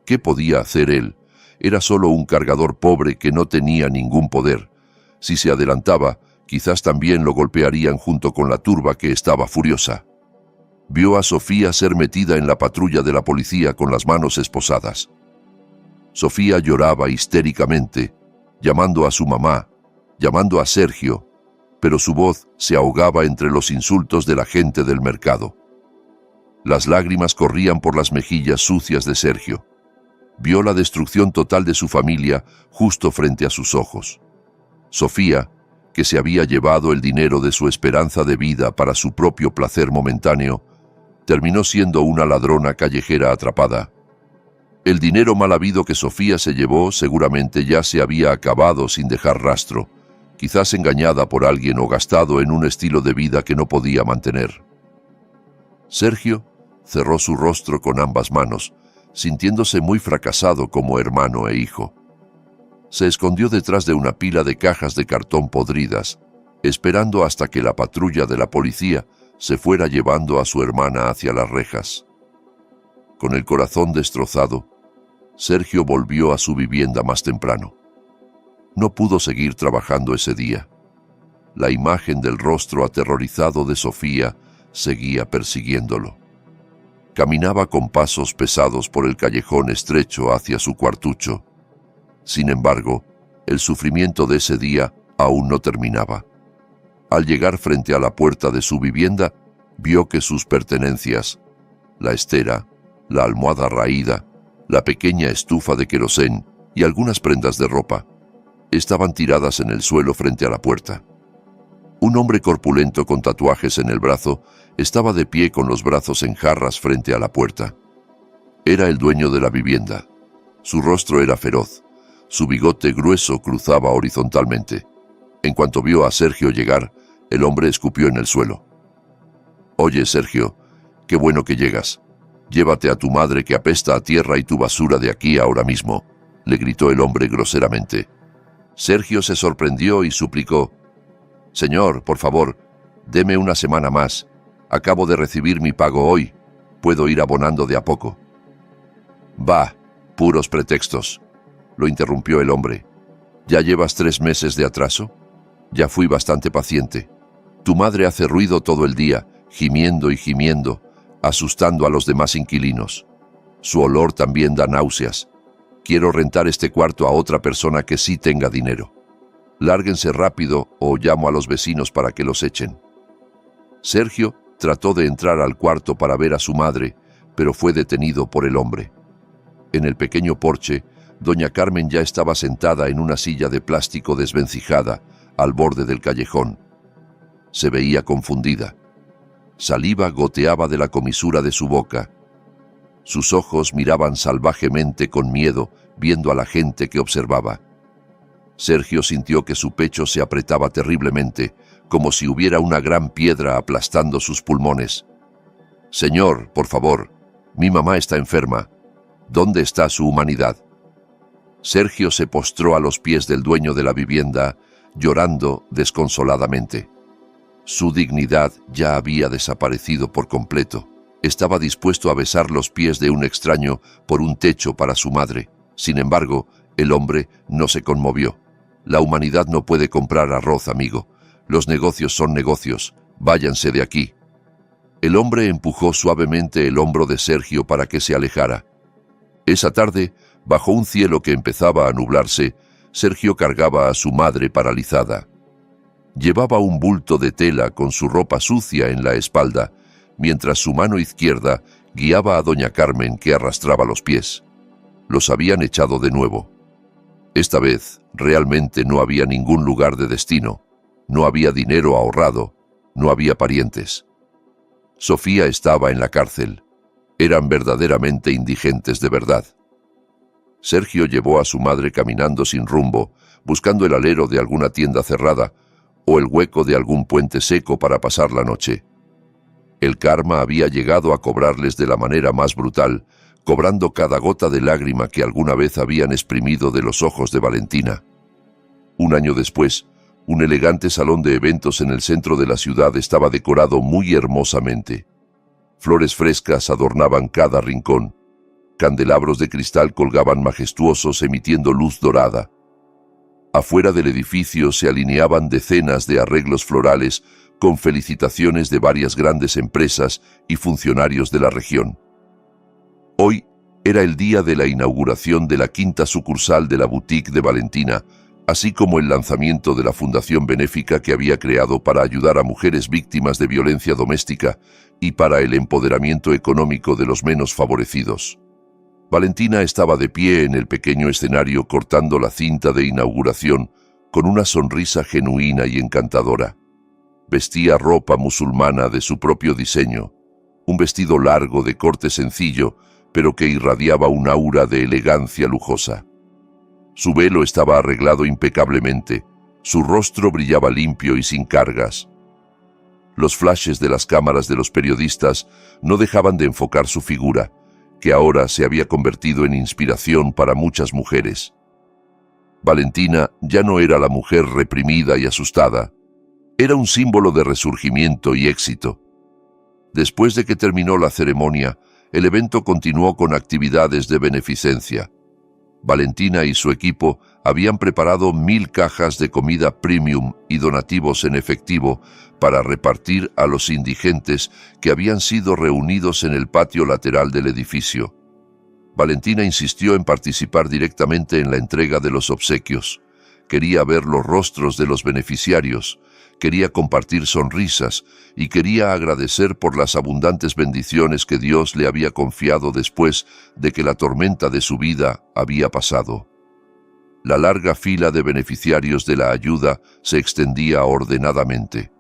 ¿Qué podía hacer él? Era solo un cargador pobre que no tenía ningún poder. Si se adelantaba, quizás también lo golpearían junto con la turba que estaba furiosa. Vio a Sofía ser metida en la patrulla de la policía con las manos esposadas. Sofía lloraba histéricamente, llamando a su mamá, llamando a Sergio, pero su voz se ahogaba entre los insultos de la gente del mercado. Las lágrimas corrían por las mejillas sucias de Sergio. Vio la destrucción total de su familia justo frente a sus ojos. Sofía, que se había llevado el dinero de su esperanza de vida para su propio placer momentáneo, terminó siendo una ladrona callejera atrapada. El dinero mal habido que Sofía se llevó seguramente ya se había acabado sin dejar rastro, quizás engañada por alguien o gastado en un estilo de vida que no podía mantener. Sergio cerró su rostro con ambas manos, sintiéndose muy fracasado como hermano e hijo. Se escondió detrás de una pila de cajas de cartón podridas, esperando hasta que la patrulla de la policía se fuera llevando a su hermana hacia las rejas. Con el corazón destrozado, Sergio volvió a su vivienda más temprano. No pudo seguir trabajando ese día. La imagen del rostro aterrorizado de Sofía seguía persiguiéndolo. Caminaba con pasos pesados por el callejón estrecho hacia su cuartucho. Sin embargo, el sufrimiento de ese día aún no terminaba. Al llegar frente a la puerta de su vivienda, vio que sus pertenencias, la estera, la almohada raída, la pequeña estufa de querosén y algunas prendas de ropa, estaban tiradas en el suelo frente a la puerta. Un hombre corpulento con tatuajes en el brazo estaba de pie con los brazos en jarras frente a la puerta. Era el dueño de la vivienda. Su rostro era feroz. Su bigote grueso cruzaba horizontalmente. En cuanto vio a Sergio llegar, el hombre escupió en el suelo. «Oye, Sergio, qué bueno que llegas. Llévate a tu madre que apesta a tierra y tu basura de aquí ahora mismo», le gritó el hombre groseramente. Sergio se sorprendió y suplicó: «Señor, por favor, deme una semana más. Acabo de recibir mi pago hoy. Puedo ir abonando de a poco». «Bah, puros pretextos», lo interrumpió el hombre. «¿Ya llevas 3 meses de atraso? Ya fui bastante paciente. Tu madre hace ruido todo el día, gimiendo y gimiendo, asustando a los demás inquilinos. Su olor también da náuseas. Quiero rentar este cuarto a otra persona que sí tenga dinero. Lárguense rápido o llamo a los vecinos para que los echen». Sergio trató de entrar al cuarto para ver a su madre, pero fue detenido por el hombre. En el pequeño porche, doña Carmen ya estaba sentada en una silla de plástico desvencijada, al borde del callejón. Se veía confundida. Saliva goteaba de la comisura de su boca. Sus ojos miraban salvajemente con miedo, viendo a la gente que observaba. Sergio sintió que su pecho se apretaba terriblemente, como si hubiera una gran piedra aplastando sus pulmones. «Señor, por favor, mi mamá está enferma. ¿Dónde está su humanidad?» Sergio se postró a los pies del dueño de la vivienda, llorando desconsoladamente. Su dignidad ya había desaparecido por completo. Estaba dispuesto a besar los pies de un extraño por un techo para su madre. Sin embargo, el hombre no se conmovió. «La humanidad no puede comprar arroz, amigo. Los negocios son negocios. Váyanse de aquí». El hombre empujó suavemente el hombro de Sergio para que se alejara. Esa tarde, bajo un cielo que empezaba a nublarse, Sergio cargaba a su madre paralizada. Llevaba un bulto de tela con su ropa sucia en la espalda, mientras su mano izquierda guiaba a doña Carmen, que arrastraba los pies. Los habían echado de nuevo. Esta vez, realmente no había ningún lugar de destino. No había dinero ahorrado. No había parientes. Sofía estaba en la cárcel. Eran verdaderamente indigentes de verdad. Sergio llevó a su madre caminando sin rumbo, buscando el alero de alguna tienda cerrada o el hueco de algún puente seco para pasar la noche. El karma había llegado a cobrarles de la manera más brutal, cobrando cada gota de lágrima que alguna vez habían exprimido de los ojos de Valentina. Un año después, un elegante salón de eventos en el centro de la ciudad estaba decorado muy hermosamente. Flores frescas adornaban cada rincón. Candelabros de cristal colgaban majestuosos emitiendo luz dorada. Afuera del edificio se alineaban decenas de arreglos florales con felicitaciones de varias grandes empresas y funcionarios de la región. Hoy era el día de la inauguración de la 5ª sucursal de la boutique de Valentina, así como el lanzamiento de la fundación benéfica que había creado para ayudar a mujeres víctimas de violencia doméstica y para el empoderamiento económico de los menos favorecidos. Valentina estaba de pie en el pequeño escenario cortando la cinta de inauguración con una sonrisa genuina y encantadora. Vestía ropa musulmana de su propio diseño, un vestido largo de corte sencillo, pero que irradiaba un aura de elegancia lujosa. Su velo estaba arreglado impecablemente, su rostro brillaba limpio y sin cargas. Los flashes de las cámaras de los periodistas no dejaban de enfocar su figura, que ahora se había convertido en inspiración para muchas mujeres. Valentina ya no era la mujer reprimida y asustada. Era un símbolo de resurgimiento y éxito. Después de que terminó la ceremonia, el evento continuó con actividades de beneficencia. Valentina y su equipo habían preparado 1000 cajas de comida premium y donativos en efectivo para repartir a los indigentes que habían sido reunidos en el patio lateral del edificio. Valentina insistió en participar directamente en la entrega de los obsequios. Quería ver los rostros de los beneficiarios, quería compartir sonrisas y quería agradecer por las abundantes bendiciones que Dios le había confiado después de que la tormenta de su vida había pasado. La larga fila de beneficiarios de la ayuda se extendía ordenadamente.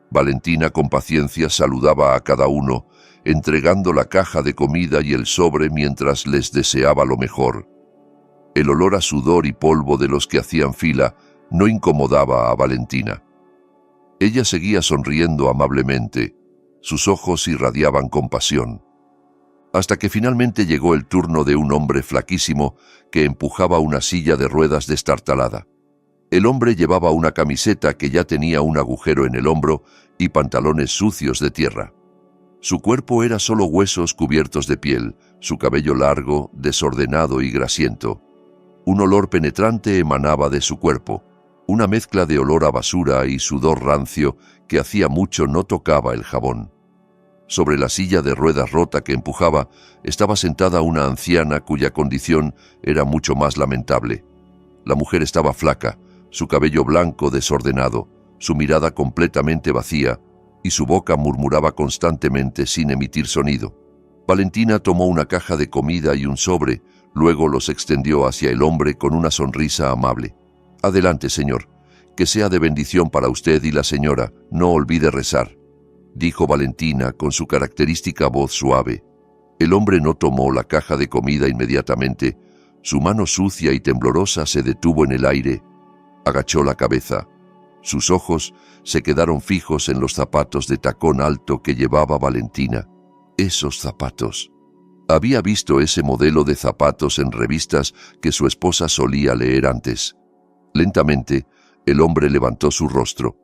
Valentina con paciencia saludaba a cada uno, entregando la caja de comida y el sobre mientras les deseaba lo mejor. El olor a sudor y polvo de los que hacían fila no incomodaba a Valentina. Ella seguía sonriendo amablemente, sus ojos irradiaban compasión. Hasta que finalmente llegó el turno de un hombre flaquísimo que empujaba una silla de ruedas destartalada. El hombre llevaba una camiseta que ya tenía un agujero en el hombro y pantalones sucios de tierra. Su cuerpo era solo huesos cubiertos de piel, su cabello largo, desordenado y grasiento. Un olor penetrante emanaba de su cuerpo, una mezcla de olor a basura y sudor rancio que hacía mucho no tocaba el jabón. Sobre la silla de ruedas rota que empujaba estaba sentada una anciana cuya condición era mucho más lamentable. La mujer estaba flaca, su cabello blanco desordenado, su mirada completamente vacía y su boca murmuraba constantemente sin emitir sonido. Valentina tomó una caja de comida y un sobre, luego los extendió hacia el hombre con una sonrisa amable. «Adelante, señor, que sea de bendición para usted y la señora, no olvide rezar», dijo Valentina con su característica voz suave. El hombre no tomó la caja de comida inmediatamente. Su mano sucia y temblorosa se detuvo en el aire. Agachó la cabeza. Sus ojos se quedaron fijos en los zapatos de tacón alto que llevaba Valentina. Esos zapatos. Había visto ese modelo de zapatos en revistas que su esposa solía leer antes. Lentamente, el hombre levantó su rostro.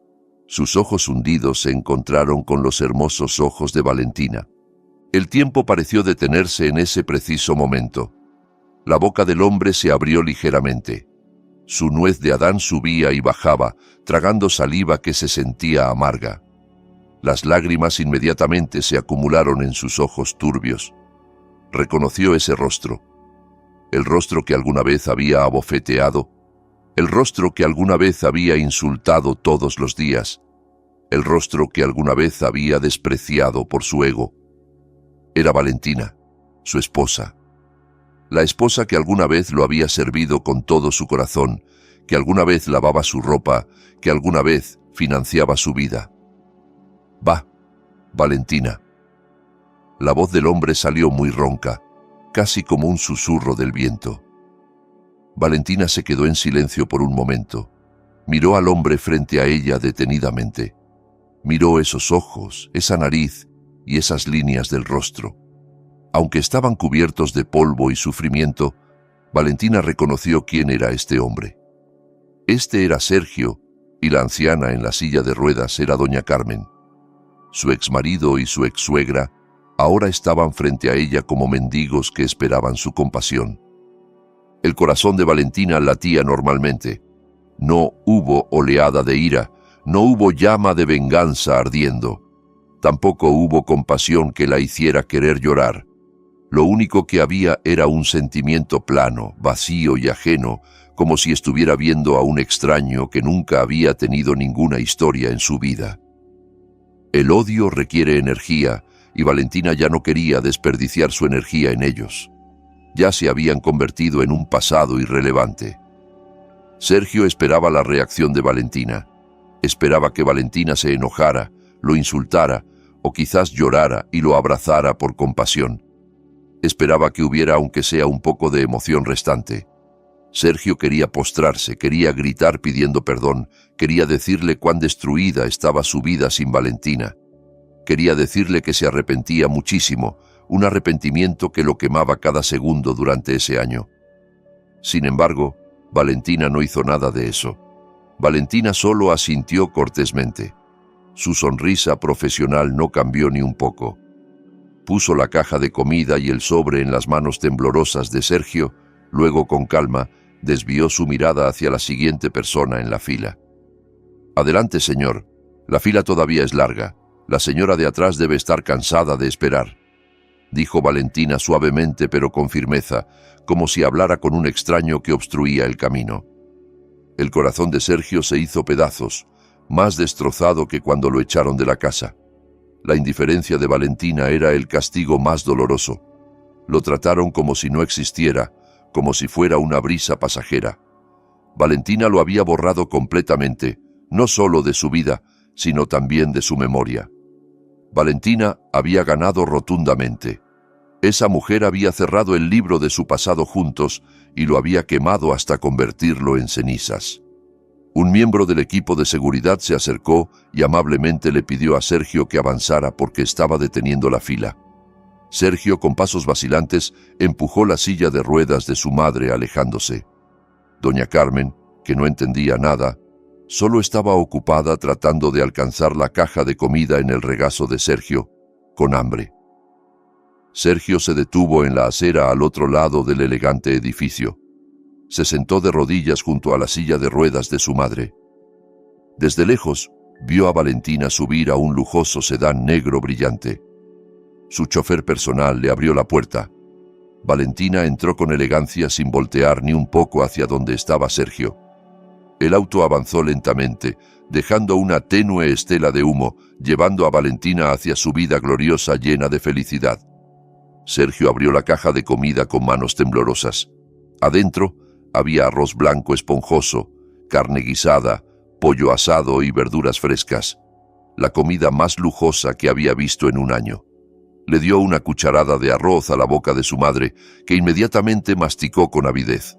Sus ojos hundidos se encontraron con los hermosos ojos de Valentina. El tiempo pareció detenerse en ese preciso momento. La boca del hombre se abrió ligeramente. Su nuez de Adán subía y bajaba, tragando saliva que se sentía amarga. Las lágrimas inmediatamente se acumularon en sus ojos turbios. Reconoció ese rostro. El rostro que alguna vez había abofeteado, el rostro que alguna vez había insultado todos los días, el rostro que alguna vez había despreciado por su ego. Era Valentina, su esposa. La esposa que alguna vez lo había servido con todo su corazón, que alguna vez lavaba su ropa, que alguna vez financiaba su vida. «Va, Valentina». La voz del hombre salió muy ronca, casi como un susurro del viento. Valentina se quedó en silencio por un momento. Miró al hombre frente a ella detenidamente. Miró esos ojos, esa nariz y esas líneas del rostro. Aunque estaban cubiertos de polvo y sufrimiento, Valentina reconoció quién era este hombre. Este era Sergio, y la anciana en la silla de ruedas era doña Carmen. Su exmarido y su exsuegra ahora estaban frente a ella como mendigos que esperaban su compasión. El corazón de Valentina latía normalmente. No hubo oleada de ira, no hubo llama de venganza ardiendo. Tampoco hubo compasión que la hiciera querer llorar. Lo único que había era un sentimiento plano, vacío y ajeno, como si estuviera viendo a un extraño que nunca había tenido ninguna historia en su vida. El odio requiere energía, y Valentina ya no quería desperdiciar su energía en ellos. Ya se habían convertido en un pasado irrelevante. Sergio esperaba la reacción de Valentina. Esperaba que Valentina se enojara, lo insultara, o quizás llorara y lo abrazara por compasión. Esperaba que hubiera aunque sea un poco de emoción restante. Sergio quería postrarse, quería gritar pidiendo perdón, quería decirle cuán destruida estaba su vida sin Valentina. Quería decirle que se arrepentía muchísimo, un arrepentimiento que lo quemaba cada segundo durante ese año. Sin embargo, Valentina no hizo nada de eso. Valentina solo asintió cortésmente. Su sonrisa profesional no cambió ni un poco. Puso la caja de comida y el sobre en las manos temblorosas de Sergio, luego con calma desvió su mirada hacia la siguiente persona en la fila. «Adelante, señor. La fila todavía es larga. La señora de atrás debe estar cansada de esperar», dijo Valentina suavemente pero con firmeza, como si hablara con un extraño que obstruía el camino. El corazón de Sergio se hizo pedazos, más destrozado que cuando lo echaron de la casa. La indiferencia de Valentina era el castigo más doloroso. Lo trataron como si no existiera, como si fuera una brisa pasajera. Valentina lo había borrado completamente, no solo de su vida, sino también de su memoria. Valentina había ganado rotundamente. Esa mujer había cerrado el libro de su pasado juntos y lo había quemado hasta convertirlo en cenizas. Un miembro del equipo de seguridad se acercó y amablemente le pidió a Sergio que avanzara porque estaba deteniendo la fila. Sergio, con pasos vacilantes, empujó la silla de ruedas de su madre alejándose. Doña Carmen, que no entendía nada, solo estaba ocupada tratando de alcanzar la caja de comida en el regazo de Sergio, con hambre. Sergio se detuvo en la acera al otro lado del elegante edificio. Se sentó de rodillas junto a la silla de ruedas de su madre. Desde lejos, vio a Valentina subir a un lujoso sedán negro brillante. Su chofer personal le abrió la puerta. Valentina entró con elegancia sin voltear ni un poco hacia donde estaba Sergio. El auto avanzó lentamente, dejando una tenue estela de humo, llevando a Valentina hacia su vida gloriosa llena de felicidad. Sergio abrió la caja de comida con manos temblorosas. Adentro había arroz blanco esponjoso, carne guisada, pollo asado y verduras frescas, la comida más lujosa que había visto en un año. Le dio una cucharada de arroz a la boca de su madre, que inmediatamente masticó con avidez.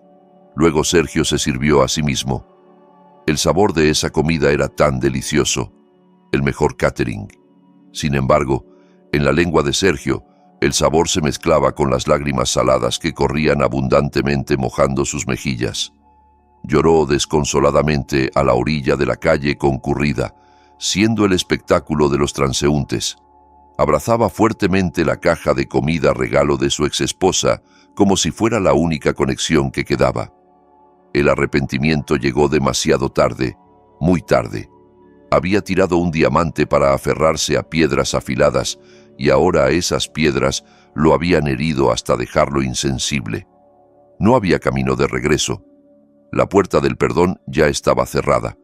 Luego Sergio se sirvió a sí mismo. El sabor de esa comida era tan delicioso, el mejor catering. Sin embargo, en la lengua de Sergio, el sabor se mezclaba con las lágrimas saladas que corrían abundantemente mojando sus mejillas. Lloró desconsoladamente a la orilla de la calle concurrida, siendo el espectáculo de los transeúntes. Abrazaba fuertemente la caja de comida regalo de su exesposa, como si fuera la única conexión que quedaba. El arrepentimiento llegó demasiado tarde, muy tarde. Había tirado un diamante para aferrarse a piedras afiladas, y ahora esas piedras lo habían herido hasta dejarlo insensible. No había camino de regreso. La puerta del perdón ya estaba cerrada,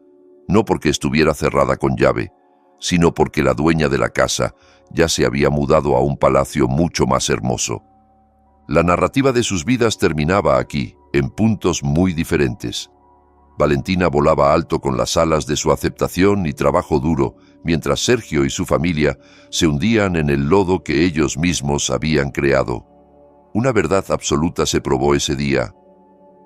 no porque estuviera cerrada con llave, sino porque la dueña de la casa ya se había mudado a un palacio mucho más hermoso. La narrativa de sus vidas terminaba aquí, en puntos muy diferentes. Valentina volaba alto con las alas de su aceptación y trabajo duro, mientras Sergio y su familia se hundían en el lodo que ellos mismos habían creado. Una verdad absoluta se probó ese día.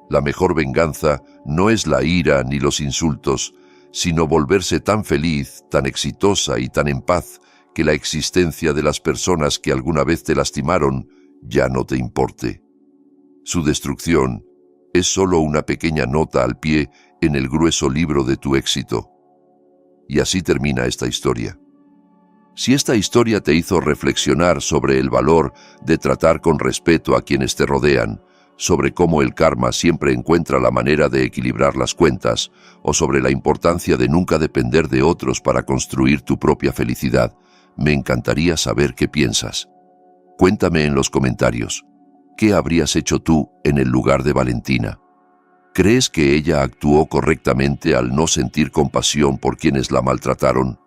La mejor venganza no es la ira ni los insultos, sino volverse tan feliz, tan exitosa y tan en paz que la existencia de las personas que alguna vez te lastimaron ya no te importe. Su destrucción es solo una pequeña nota al pie en el grueso libro de tu éxito. Y así termina esta historia. Si esta historia te hizo reflexionar sobre el valor de tratar con respeto a quienes te rodean, sobre cómo el karma siempre encuentra la manera de equilibrar las cuentas, o sobre la importancia de nunca depender de otros para construir tu propia felicidad, me encantaría saber qué piensas. Cuéntame en los comentarios. ¿Qué habrías hecho tú en el lugar de Valentina? ¿Crees que ella actuó correctamente al no sentir compasión por quienes la maltrataron?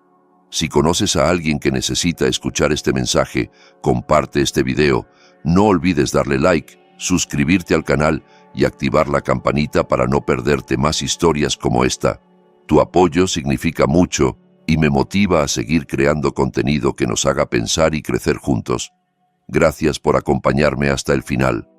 Si conoces a alguien que necesita escuchar este mensaje, comparte este video. No olvides darle like, suscribirte al canal y activar la campanita para no perderte más historias como esta. Tu apoyo significa mucho y me motiva a seguir creando contenido que nos haga pensar y crecer juntos. Gracias por acompañarme hasta el final.